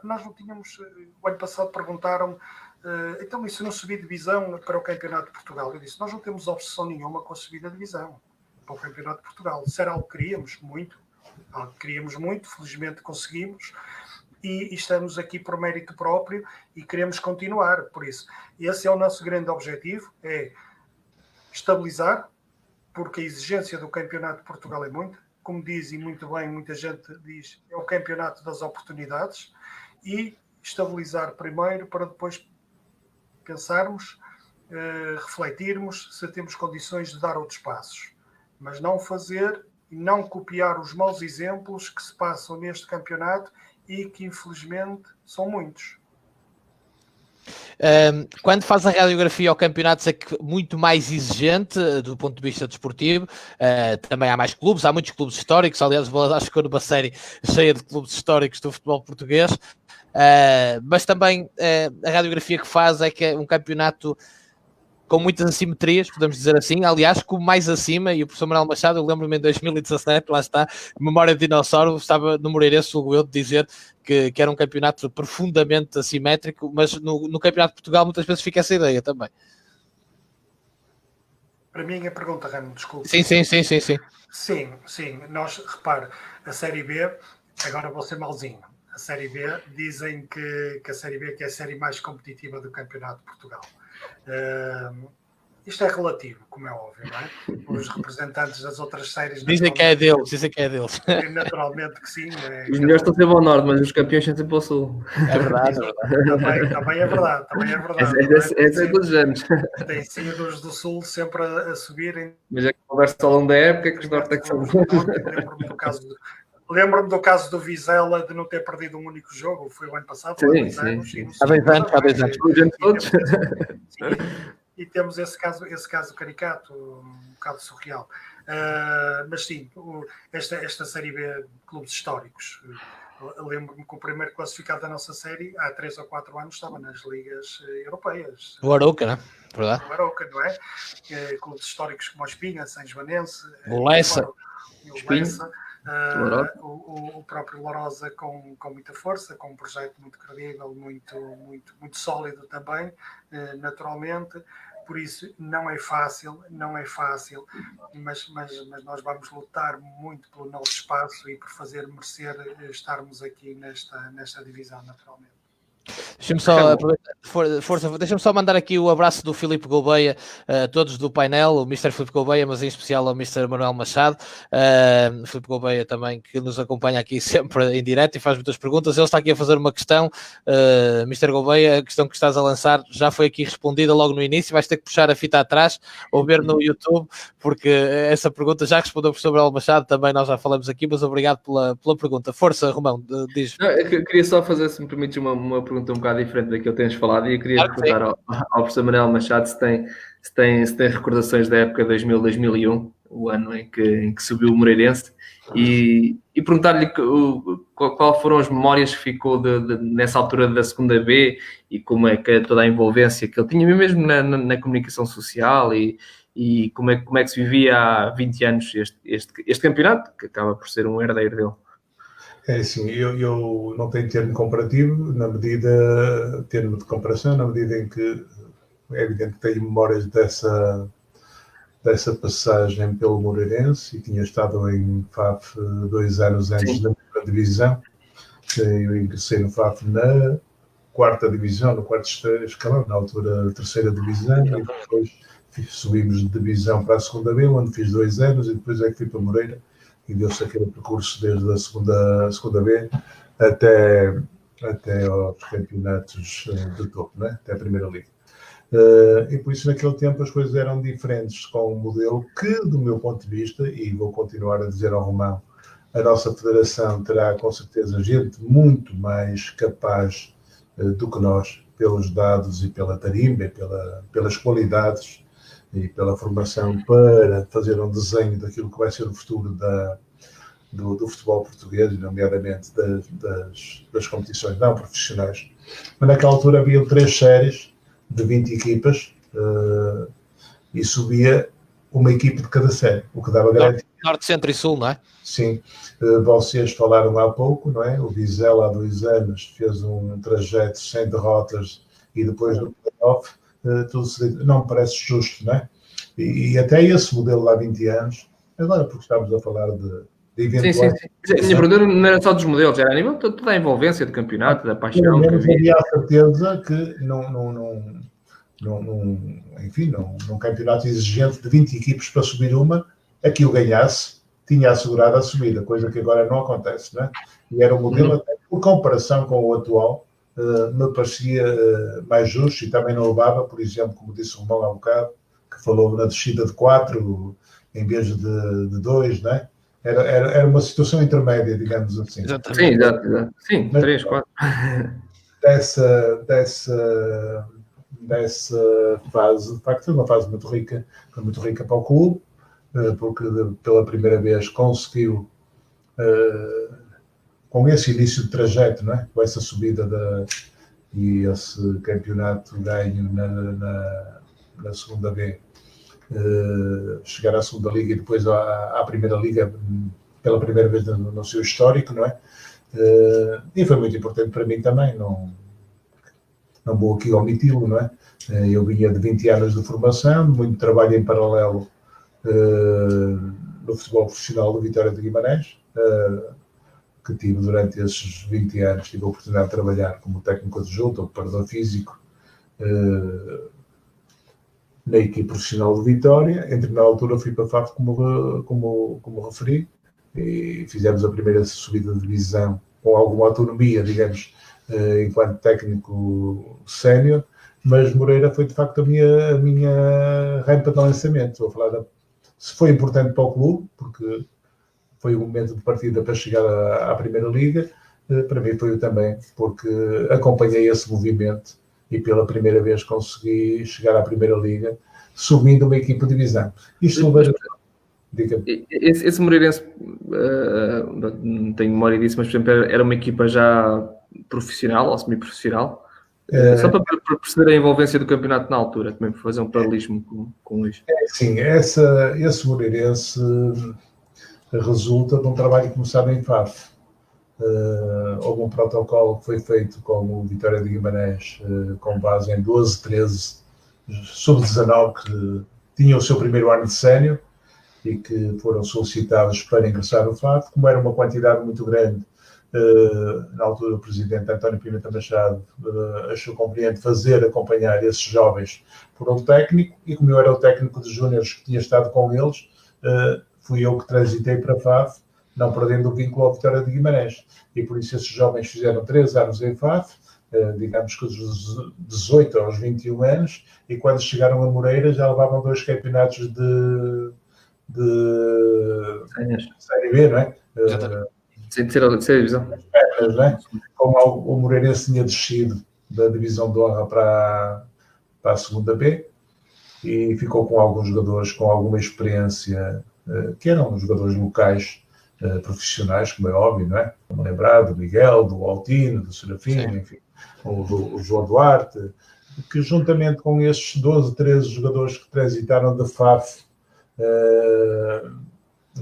Nós não tínhamos, o ano passado perguntaram-me, então e se não subir divisão para o Campeonato de Portugal? Eu disse, nós não temos obsessão nenhuma com a subida de divisão para o Campeonato de Portugal. Isso era algo que queríamos muito, felizmente conseguimos, e estamos aqui por mérito próprio e queremos continuar. Por isso, esse é o nosso grande objetivo, é estabilizar, porque a exigência do Campeonato de Portugal é muita. Como dizem muito bem, muita gente diz, é o campeonato das oportunidades, e estabilizar primeiro para depois pensarmos, refletirmos se temos condições de dar outros passos. Mas não fazer e não copiar os maus exemplos que se passam neste campeonato e que infelizmente são muitos. Quando faz a radiografia ao campeonato, é muito mais exigente do ponto de vista desportivo. Também há mais clubes, há muitos clubes históricos. Aliás, acho que estou numa série cheia de clubes históricos do futebol português. Mas também a radiografia que faz é que é um campeonato com muitas assimetrias, podemos dizer assim. Aliás, com mais acima, e o professor Manuel Machado, eu lembro-me em 2017, lá está, memória de dinossauro, estava no Moreirense, julgo eu, de dizer que era um campeonato profundamente assimétrico, mas no Campeonato de Portugal muitas vezes fica essa ideia também. Para mim a pergunta, Ramo, desculpe. Sim. Sim, nós, repare, a Série B, agora vou ser malzinho, a Série B, dizem que a Série B que é a série mais competitiva do Campeonato de Portugal. Isto é relativo, como é óbvio, não é? Os representantes das outras séries dizem que é deles. Naturalmente que sim. Os melhores estão sempre ao norte, mas os campeões estão sempre ao sul. É verdade. Também é verdade. Essa é dos anos. Tem sido os do sul sempre a subirem. Mas é que conversa ao longo da época que os norte é que são. Lembro-me do caso do Vizela de não ter perdido um único jogo. Foi o ano passado, há 2 anos. Há 2 anos. E temos esse caso caricato, um bocado surreal. Mas sim, esta Série B, clubes históricos. Lembro-me que o primeiro classificado da nossa série, há 3 ou 4 anos, estava nas ligas europeias. O Arouca, não é? Verdade. O Arouca, não é? Clubes históricos como o Espinha, São Joanense, o Lessa. O próprio Lourosa com muita força, com um projeto muito credível, muito sólido também, naturalmente. Por isso não é fácil, mas nós vamos lutar muito pelo nosso espaço e por fazer merecer estarmos aqui nesta divisão, naturalmente. Deixa-me só, deixa-me só mandar aqui o abraço do Filipe Gouveia a todos do painel, o Mr. Filipe Gouveia, mas em especial ao Mr. Manuel Machado. Filipe Gouveia também, que nos acompanha aqui sempre em direto e faz muitas perguntas. Ele está aqui a fazer uma questão, Mr. Gouveia, a questão que estás a lançar já foi aqui respondida logo no início, vais ter que puxar a fita atrás ou ver no YouTube, porque essa pergunta já respondeu o professor Manuel Machado, também nós já falamos aqui, mas obrigado pela pergunta. Força, Romão, diz. Eu queria só fazer, se me permites, uma pergunta um bocado diferente daquilo que tens falado, e eu queria perguntar ao professor Manuel Machado se tem recordações da época 2000-2001, o ano em que subiu o Moreirense, e perguntar-lhe qual foram as memórias que ficou nessa altura da segunda B, e como é que toda a envolvência que ele tinha, mesmo na comunicação social, e como é que se vivia há 20 anos este campeonato, que acaba por ser um herdeiro dele. É assim, eu não tenho termo comparativo, termo de comparação, na medida em que é evidente que tenho memórias dessa passagem pelo Moreirense, e tinha estado em FAF 2 anos antes da primeira divisão. Eu ingressei no FAF na 4ª divisão, no 4º escalão, na altura 3ª divisão, e depois subimos de divisão para a 2ª B, onde fiz 2 anos, e depois é que fui para Moreira, e deu-se aquele percurso desde a segunda B até aos campeonatos de topo, né? Até a Primeira Liga. E por isso naquele tempo as coisas eram diferentes, com um modelo que, do meu ponto de vista, e vou continuar a dizer ao Romão, a nossa federação terá com certeza gente muito mais capaz do que nós, pelos dados e pela tarimba, e pelas qualidades e pela formação, para fazer um desenho daquilo que vai ser o futuro do futebol português, nomeadamente das competições não profissionais. Mas naquela altura havia 3 séries de 20 equipas, e subia uma equipe de cada série, o que dava garantia Norte, Centro e Sul, não é? Sim, vocês falaram há pouco, não é? O Vizela há 2 anos fez um trajeto sem derrotas e depois do playoff, não me parece justo, não é? E até esse modelo há 20 anos, agora porque estamos a falar de eventuais... Sim. A minha pergunta não era só dos modelos, era a nível de toda a envolvência do campeonato, da paixão. Pelo menos havia a certeza que enfim, num campeonato exigente de 20 equipes para subir uma, aquilo ganhasse, tinha assegurado a subida, coisa que agora não acontece, não é? E era um modelo, até por comparação com o atual, me parecia mais justo e também não levava, por exemplo, como disse o Romão há um bocado, que falou na descida de 4 em vez de 2, não é? Era uma situação intermédia, digamos assim. Exatamente. Sim, exato. Sim, 3, 4. Dessa fase, de facto, foi uma fase muito rica para o clube, porque pela primeira vez conseguiu, com esse início de trajeto, não é? Com essa subida e esse campeonato ganho na segunda B, chegar à segunda liga e depois à primeira liga pela primeira vez no seu histórico, não é? E foi muito importante para mim também, não vou aqui omiti-lo, não é? Eu vinha de 20 anos de formação, de muito trabalho em paralelo no futebol profissional do Vitória de Guimarães, que tive durante esses 20 anos, tive a oportunidade de trabalhar como técnico adjunto ou preparador físico na equipe profissional do Vitória. Na altura fui para a FAF como referi, e fizemos a primeira subida de divisão com alguma autonomia, digamos, enquanto técnico sénior, mas Moreira foi de facto a minha rampa de lançamento. Vou falar se foi importante para o clube, porque foi o momento de partida para chegar à Primeira Liga, para mim foi também, porque acompanhei esse movimento e pela primeira vez consegui chegar à Primeira Liga, subindo uma equipa de divisão. Isto esse Moreirense, não tenho memória disso, mas por exemplo, era uma equipa já profissional ou semi-profissional? Só para perceber a envolvência do campeonato na altura, também para fazer um paralelismo com isso. Sim, esse Moreirense resulta de um trabalho começado em FAF. Houve um protocolo que foi feito com o Vitória de Guimarães, com base em 12, 13 sub-19 que tinham o seu primeiro ano de sénior e que foram solicitados para ingressar no FAF. Como era uma quantidade muito grande, na altura o presidente António Pimenta Machado achou conveniente acompanhar esses jovens por um técnico, e como eu era o técnico de júniores que tinha estado com eles, fui eu que transitei para a FAF, não perdendo o vínculo ao Vitória de Guimarães. E por isso esses jovens fizeram 3 anos em FAF, digamos que dos 18 aos 21 anos, e quando chegaram a Moreira já levavam 2 campeonatos de Série B, não é? Sem ser a divisão. Não é? Como o Moreirense tinha descido da divisão de honra para a segunda B, e ficou com alguns jogadores com alguma experiência, que eram jogadores locais, profissionais, como é óbvio, não é? Como lembrar do Miguel, do Altino, do Serafino, enfim, o João Duarte, que juntamente com estes 12, 13 jogadores que transitaram da FAF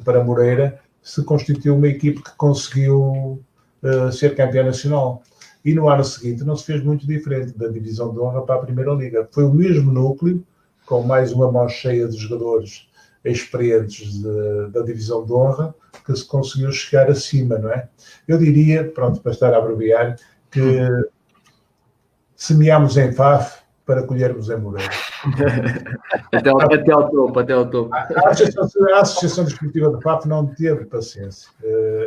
para Moreira, se constituiu uma equipe que conseguiu ser campeã nacional. E no ano seguinte não se fez muito diferente, da divisão de honra para a Primeira Liga. Foi o mesmo núcleo, com mais uma mão cheia de jogadores experientes da divisão de honra, que se conseguiu chegar acima, não é? Eu diria, pronto, para estar a abreviar, que semeámos em FAF para colhermos em Moreira. até ao topo. A Associação Desportiva de FAF não teve paciência.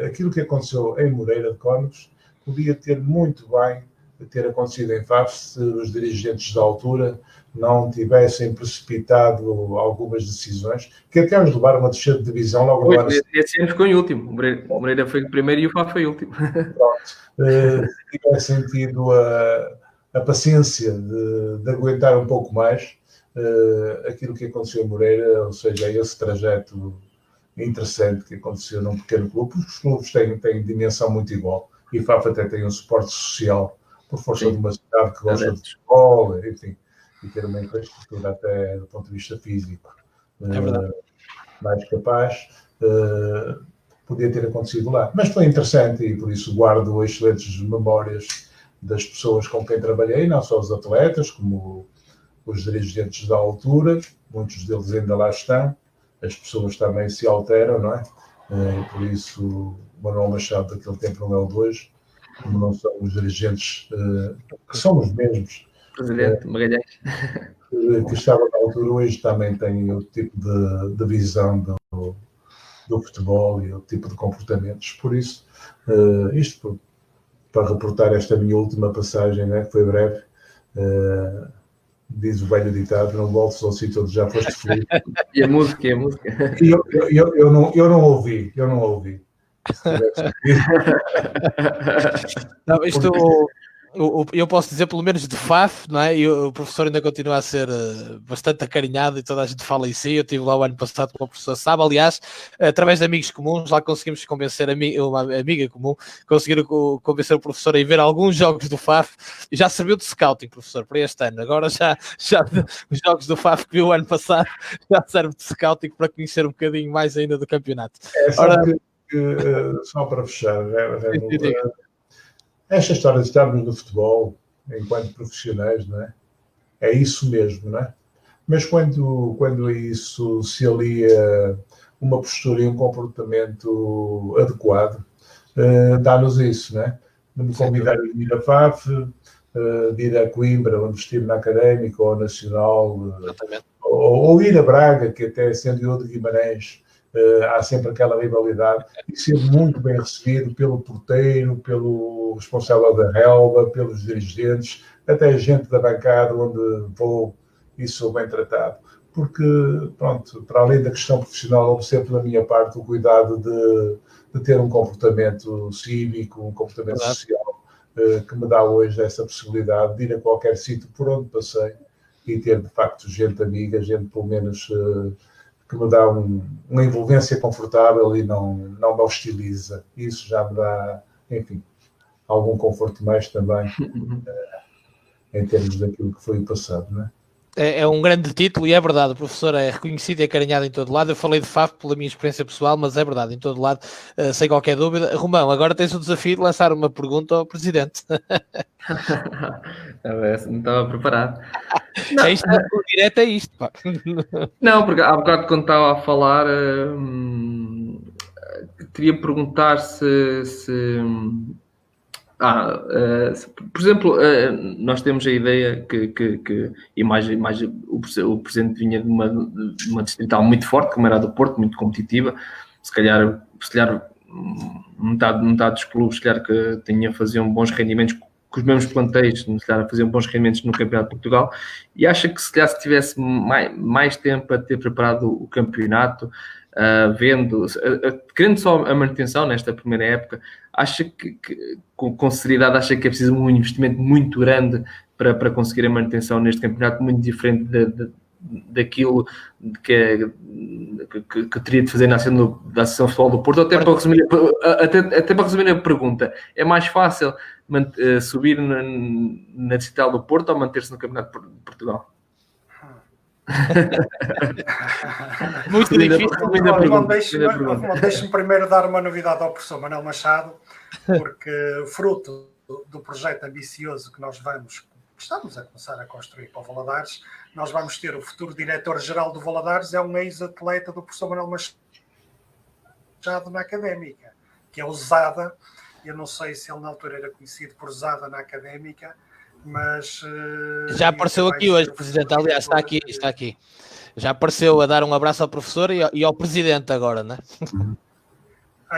Aquilo que aconteceu em Moreira de Cónegos podia ter muito bem ter acontecido em FAF se os dirigentes da altura não tivessem precipitado algumas decisões que até os levaram a descer de divisão logo no ano seguinte. Esse ano ficou em último. O Moreira foi o primeiro e o FAF foi o último. Pronto. Se tivessem tido a paciência de aguentar um pouco mais aquilo que aconteceu em Moreira, ou seja, esse trajeto interessante que aconteceu num pequeno clube, porque os clubes têm dimensão muito igual, e FAF até tem um suporte social por força de uma cidade que gosta de futebol, enfim, e ter uma infraestrutura até do ponto de vista físico mais capaz. podia ter acontecido lá. Mas foi interessante e por isso guardo excelentes memórias das pessoas com quem trabalhei, não só os atletas, como os dirigentes da altura, muitos deles ainda lá estão, as pessoas também se alteram, não é? Por isso o Manuel Machado daquele tempo não é o de hoje, como não são os dirigentes que são os mesmos. Presidente Magalhães. Que estava na altura, hoje também tem outro tipo de visão do futebol e outro tipo de comportamentos. Por isso, isto para reportar esta minha última passagem, né, que foi breve, diz o velho ditado, não voltes ao sítio onde já foste feliz. E a música. E eu não ouvi. Não, isto, eu posso dizer, pelo menos de FAF, não é? E o professor ainda continua a ser bastante acarinhado e toda a gente fala em si. Eu estive lá o ano passado com o professor Saba, aliás, através de amigos comuns, lá conseguimos convencer uma amiga comum, conseguiram convencer o professor a ir ver alguns jogos do FAF. Já serviu de scouting, professor, para este ano. Agora já os jogos do FAF que viu o ano passado já serve de scouting para conhecer um bocadinho mais ainda do campeonato. Só para fechar, esta história de estarmos no futebol enquanto profissionais, não é? É isso mesmo, não é? Mas quando isso se alia uma postura e um comportamento adequado, dá-nos isso, não é? De me convidar a ir a FAF, de ir a Coimbra, onde estive na Académica, ou Nacional, ou ir a Braga, que até sendo eu de Guimarães, há sempre aquela rivalidade, e ser muito bem recebido pelo porteiro, pelo responsável da relva, pelos dirigentes, até gente da bancada onde vou e sou bem tratado. Porque, pronto, para além da questão profissional, houve sempre da minha parte o cuidado de ter um comportamento cívico, um comportamento social, que me dá hoje essa possibilidade de ir a qualquer sítio por onde passei e ter, de facto, gente amiga, gente pelo menos que me dá uma envolvência confortável e não me hostiliza. Isso já me dá, enfim, algum conforto mais também em termos daquilo que foi o passado, não é? É um grande título e é verdade, o professor é reconhecido e acarinhado em todo lado. Eu falei de FAF pela minha experiência pessoal, mas é verdade, em todo lado, sem qualquer dúvida. Romão, agora tens o desafio de lançar uma pergunta ao Presidente. Não estava preparado. É isto, o direto é isto, pá. Não, porque há bocado quando estava a falar, queria perguntar por exemplo, nós temos a ideia que e mais o Presidente vinha de uma distrital muito forte, como era a do Porto, muito competitiva, se calhar metade dos clubes, se calhar que faziam bons rendimentos com os mesmos plantéis, se calhar faziam bons rendimentos no Campeonato de Portugal, e acha que se calhar se tivesse mais tempo a ter preparado o campeonato, querendo só a manutenção nesta primeira época, acha que com seriedade, acha que é preciso um investimento muito grande para conseguir a manutenção neste campeonato, muito diferente daquilo que teria de fazer na Associação de Futebol do Porto? Até para resumir a pergunta, é mais fácil subir na distrital do Porto ou manter-se no Campeonato de Portugal? Muito difícil. Deixe-me primeiro dar uma novidade ao professor Manuel Machado, porque fruto do projeto ambicioso que estamos a começar a construir para o Valadares, nós vamos ter o futuro diretor-geral do Valadares, é um ex-atleta do professor Manuel Machado na Académica, que é o Zada. Eu não sei se ele na altura era conhecido por Zada na Académica, mas... Já apareceu aqui hoje, Presidente, aliás, está aqui. Já apareceu a dar um abraço ao professor e ao Presidente agora, não é?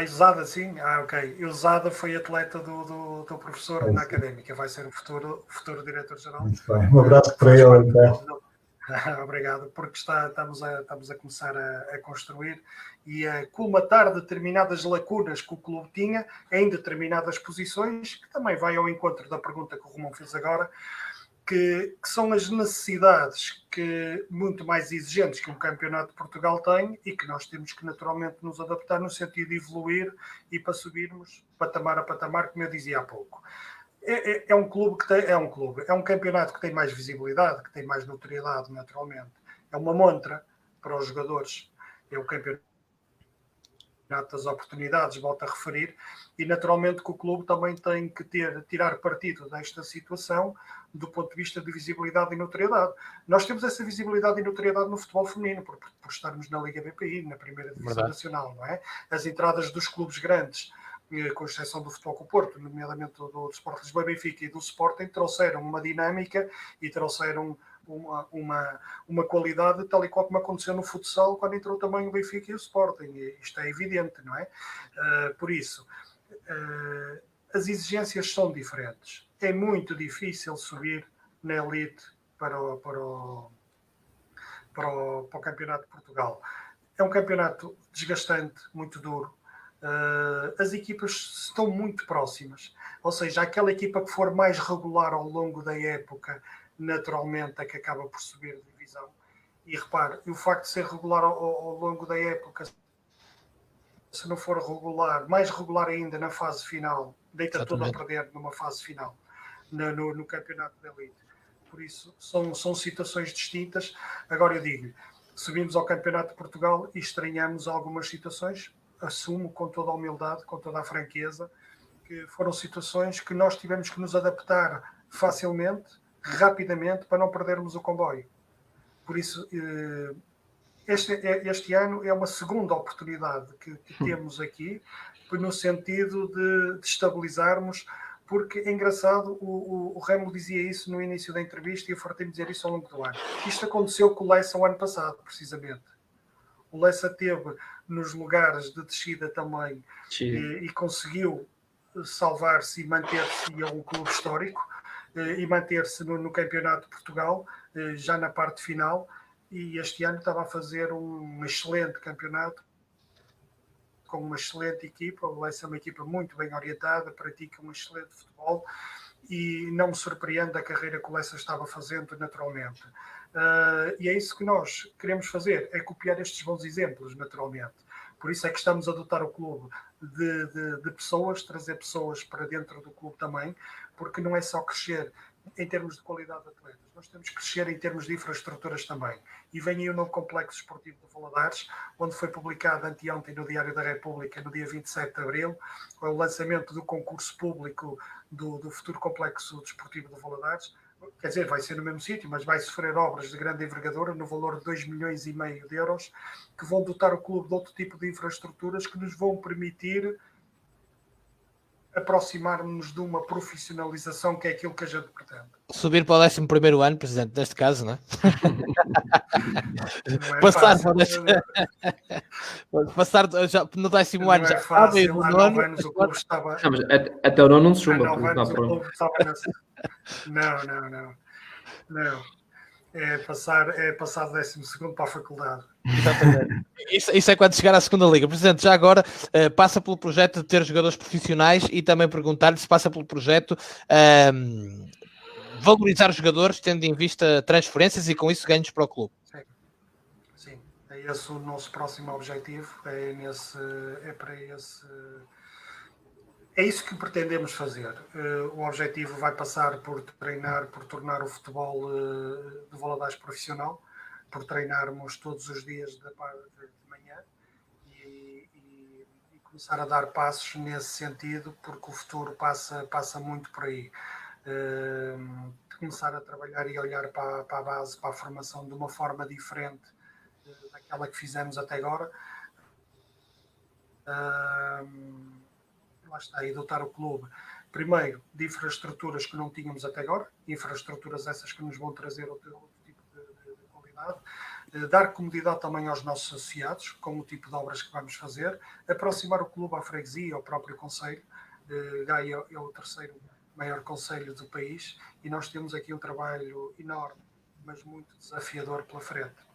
O Zada, sim? Ok. E o Zada foi atleta do professor na Académica, vai ser o futuro diretor-geral. Muito bem. Um abraço para ele, então. Obrigado, porque estamos a começar a construir e a colmatar determinadas lacunas que o clube tinha em determinadas posições, que também vai ao encontro da pergunta que o Romão fez agora, que são as necessidades muito mais exigentes que um campeonato de Portugal tem e que nós temos que naturalmente nos adaptar no sentido de evoluir e para subirmos patamar a patamar, como eu dizia há pouco. É um campeonato que tem mais visibilidade, que tem mais notoriedade, naturalmente. É uma montra para os jogadores. É o campeonato das oportunidades, volto a referir, e naturalmente que o clube também tem que tirar partido desta situação do ponto de vista de visibilidade e notoriedade. Nós temos essa visibilidade e notoriedade no futebol feminino, por estarmos na Liga BPI, na primeira divisão nacional, não é? As entradas dos clubes grandes, com exceção do Futebol com o Porto, nomeadamente do Sport Lisboa e Benfica e do Sporting, trouxeram uma dinâmica e trouxeram uma qualidade tal e qual como aconteceu no futsal quando entrou também o Benfica e o Sporting. E isto é evidente, não é? Por isso, as exigências são diferentes. É muito difícil subir na elite para o Campeonato de Portugal. É um campeonato desgastante, muito duro. As equipas estão muito próximas. Ou seja, aquela equipa que for mais regular ao longo da época, naturalmente é que acaba por subir de divisão. E repare, o facto de ser regular ao longo da época, se não for regular, mais regular ainda na fase final, deita tudo a perder numa fase final, no campeonato da elite. Por isso, são situações distintas. Agora eu digo, subimos ao Campeonato de Portugal e estranhamos algumas situações, assumo com toda a humildade, com toda a franqueza, que foram situações que nós tivemos que nos adaptar facilmente, rapidamente, para não perdermos o comboio. Por isso, este ano é uma segunda oportunidade que temos aqui, no sentido de estabilizarmos, porque é engraçado, o Remo dizia isso no início da entrevista e eu fartei-me dizer isso ao longo do ano. Isto aconteceu com o Lessa o ano passado, precisamente. O Lessa teve nos lugares de descida também e conseguiu salvar-se e manter-se, e é um clube histórico, e manter-se no Campeonato de Portugal, já na parte final, e este ano estava a fazer um excelente campeonato, com uma excelente equipa. O Lessa é uma equipa muito bem orientada, pratica um excelente futebol, e não me surpreende a carreira que o Lessa estava fazendo naturalmente. E é isso que nós queremos fazer, é copiar estes bons exemplos naturalmente. Por isso é que estamos a dotar o clube de pessoas, trazer pessoas para dentro do clube também, porque não é só crescer em termos de qualidade de atletas, nós temos que crescer em termos de infraestruturas também. E vem aí o novo complexo esportivo de Valadares, onde foi publicado anteontem no Diário da República, no dia 27 de abril, o lançamento do concurso público do futuro complexo desportivo de Valadares. Quer dizer, vai ser no mesmo sítio, mas vai sofrer obras de grande envergadura no valor de 2,5 milhões de euros, que vão dotar o clube de outro tipo de infraestruturas que nos vão permitir aproximar-nos de uma profissionalização, que é aquilo que a gente pretende. Subir para o 11º ano, Presidente, neste caso, não é? Não é Passar fácil, passar já no 10º ano, não já é fácil. Há 9 nono. anos o clube estava... Mas até o nono não se Há chumba. 9 anos o clube estava nessa... Não. É passar do 12º para a faculdade. Exatamente. Isso é quando chegar à segunda liga. Presidente, já agora passa pelo projeto de ter jogadores profissionais e também perguntar-lhe se passa pelo projeto valorizar os jogadores, tendo em vista transferências e com isso ganhos para o clube. Sim. É esse o nosso próximo objetivo. É isso que pretendemos fazer. O objetivo vai passar por treinar, por tornar o futebol de Valadares profissional, por treinarmos todos os dias de manhã e começar a dar passos nesse sentido, porque o futuro passa muito por aí. Começar a trabalhar e olhar para a base, para a formação de uma forma diferente daquela que fizemos até agora. Lá está, e dotar o clube, primeiro, de infraestruturas que não tínhamos até agora, infraestruturas essas que nos vão trazer outro tipo de qualidade, dar comodidade também aos nossos associados, com o tipo de obras que vamos fazer, aproximar o clube à freguesia, ao próprio concelho. Gaia é o terceiro maior concelho do país, e nós temos aqui um trabalho enorme, mas muito desafiador pela frente.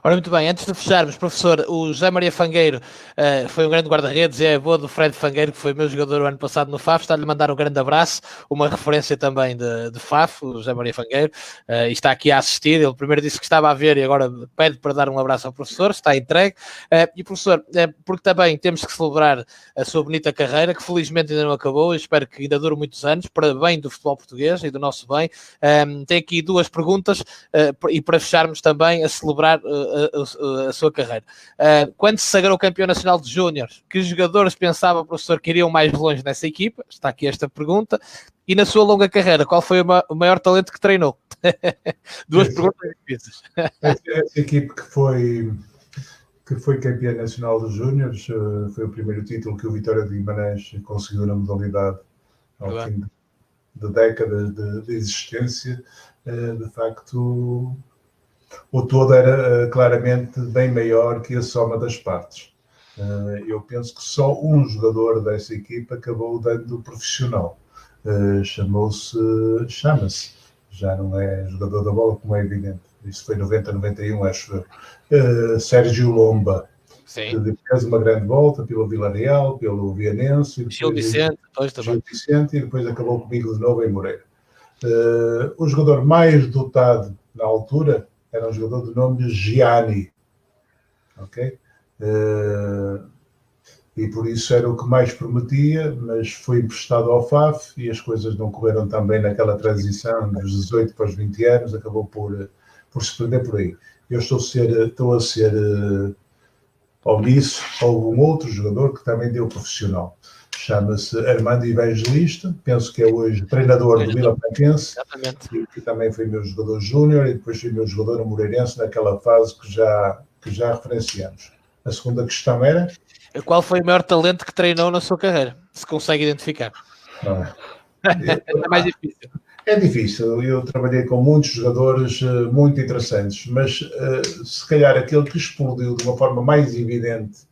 Ora, muito bem, antes de fecharmos, professor, o José Maria Fangueiro foi um grande guarda-redes e é avô do Fred Fangueiro, que foi meu jogador o ano passado no FAF. Está-lhe a mandar um grande abraço, uma referência também de FAF, o José Maria Fangueiro, e está aqui a assistir. Ele primeiro disse que estava a ver e agora pede para dar um abraço ao professor, está entregue. E professor, porque também temos que celebrar a sua bonita carreira, que felizmente ainda não acabou, eu espero que ainda dure muitos anos, para bem do futebol português e do nosso bem. Tem aqui duas perguntas, e para fecharmos também, a celebrar celebrar a sua carreira. Quando se sagrou campeão nacional de júniores, que jogadores pensava, professor, que iriam mais longe nessa equipa? Está aqui esta pergunta. E na sua longa carreira, qual foi o maior talento que treinou? Duas perguntas difíceis. Essa equipe que foi campeã nacional dos júniores foi o primeiro título que o Vitória de Guimarães conseguiu na modalidade ao fim de décadas de existência. De facto, o todo era claramente bem maior que a soma das partes. Eu penso que só um jogador dessa equipa acabou dando profissional. Chama-se, já não é jogador da bola, como é evidente. Isso foi 90-91, acho eu. Sérgio Lomba, Sim. que fez uma grande volta pelo Vila Real, pelo Vianense, Gil Vicente, e depois acabou comigo de novo em Moreira. O jogador mais dotado na altura era um jogador de nome Gianni, ok? E por isso era o que mais prometia, mas foi emprestado ao FAF e as coisas não correram tão bem naquela transição dos 18 para os 20 anos, acabou por se perder por aí. Eu estou a ser omisso a um outro jogador que também deu profissional. Chama-se Armando Evangelista, penso que é hoje treinador do Vila Franquense, que também foi meu jogador júnior e depois foi meu jogador no Moreirense naquela fase que já referenciamos. A segunda questão era... Qual foi o maior talento que treinou na sua carreira? Se consegue identificar. É mais difícil. É difícil. Eu trabalhei com muitos jogadores muito interessantes, mas se calhar aquele que explodiu de uma forma mais evidente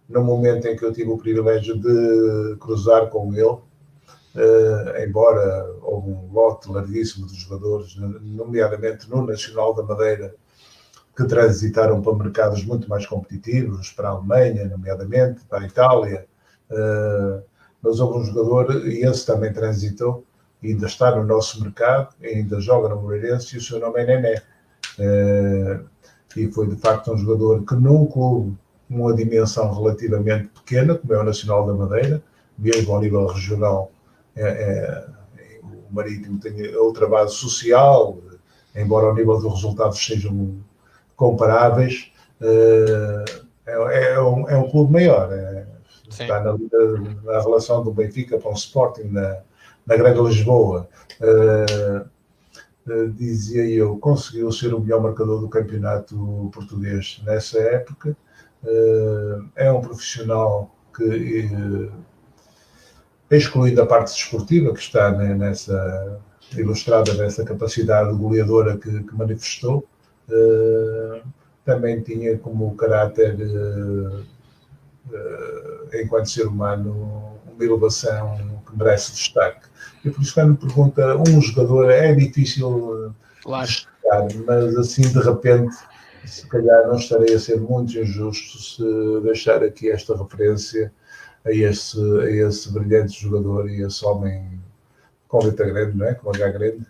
no momento em que eu tive o privilégio de cruzar com ele, embora houve um lote larguíssimo de jogadores, nomeadamente no Nacional da Madeira, que transitaram para mercados muito mais competitivos, para a Alemanha, nomeadamente, para a Itália, mas houve um jogador, e esse também transitou, e ainda está no nosso mercado, ainda joga no Moreirense, e o seu nome é Nené. E foi, de facto, um jogador que num clube, uma dimensão relativamente pequena, como é o Nacional da Madeira, mesmo ao nível regional, o Marítimo tem outra base social, embora ao nível dos resultados sejam comparáveis, é um clube maior. Está na relação do Benfica para o Sporting na Grande Lisboa. Dizia eu, conseguiu ser o melhor marcador do campeonato português nessa época. É um profissional que, excluindo a parte desportiva, que está ilustrada nessa capacidade goleadora que manifestou, também tinha como caráter, enquanto ser humano, uma elevação que merece destaque. E por isso, quando me pergunta um jogador, é difícil destacar, mas assim, de repente, se calhar não estarei a ser muito injusto se deixar aqui esta referência a esse brilhante jogador e esse homem com letra grande, não é? Com H grande,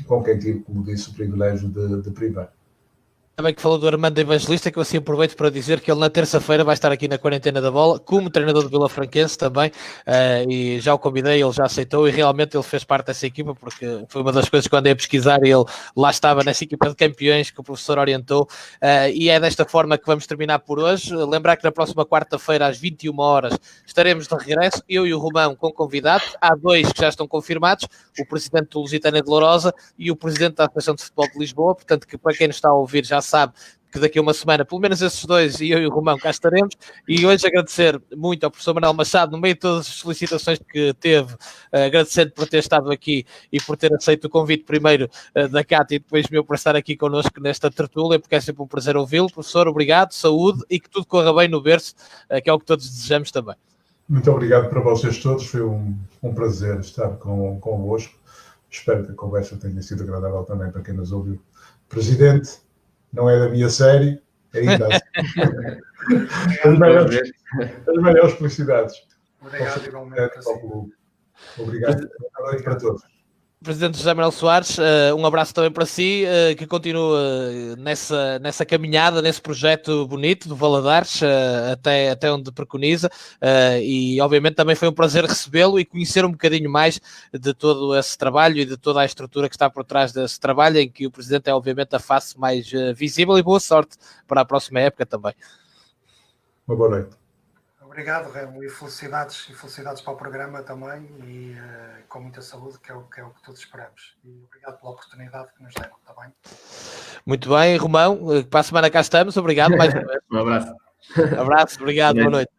com quem tive, como disse, o privilégio de privar. Também que falou do Armando Evangelista, que eu assim aproveito para dizer que ele na terça-feira vai estar aqui na Quarentena da Bola, como treinador do Vila Franquense também, e já o convidei, ele já aceitou e realmente ele fez parte dessa equipa, porque foi uma das coisas que eu andei a pesquisar e ele lá estava nessa equipa de campeões que o professor orientou, e é desta forma que vamos terminar por hoje. Lembrar que na próxima quarta-feira às 21 horas estaremos de regresso, eu e o Romão com convidados, há dois que já estão confirmados, o presidente do Lusitânia de Lourosa e o presidente da Associação de Futebol de Lisboa, portanto que para quem nos está a ouvir já sabe que daqui a uma semana, pelo menos esses dois, e eu e o Romão cá estaremos, e hoje agradecer muito ao professor Manuel Machado, no meio de todas as solicitações que teve, agradecendo por ter estado aqui e por ter aceito o convite primeiro da Cátia e depois meu para estar aqui connosco nesta tertúlia, porque é sempre um prazer ouvi-lo. Professor, obrigado, saúde e que tudo corra bem no berço, que é o que todos desejamos também. Muito obrigado para vocês todos, foi um prazer estar convosco. Espero que a conversa tenha sido agradável também para quem nos ouviu. Presidente, não é da minha série, ainda assim. As maiores felicidades. Obrigado, igualmente. Obrigado. Boa noite para todos. Presidente José Manuel Soares, um abraço também para si, que continua nessa caminhada, nesse projeto bonito do Valadares, até onde preconiza, e obviamente também foi um prazer recebê-lo e conhecer um bocadinho mais de todo esse trabalho e de toda a estrutura que está por trás desse trabalho, em que o Presidente é obviamente a face mais visível, e boa sorte para a próxima época também. Uma boa noite. Obrigado, Remo, e felicidades para o programa também, e com muita saúde, que é o que todos esperamos. E obrigado pela oportunidade que nos deram, está bem? Muito bem, Romão, para a semana cá estamos, obrigado mais uma vez. Um abraço. Abraço, obrigado, boa noite.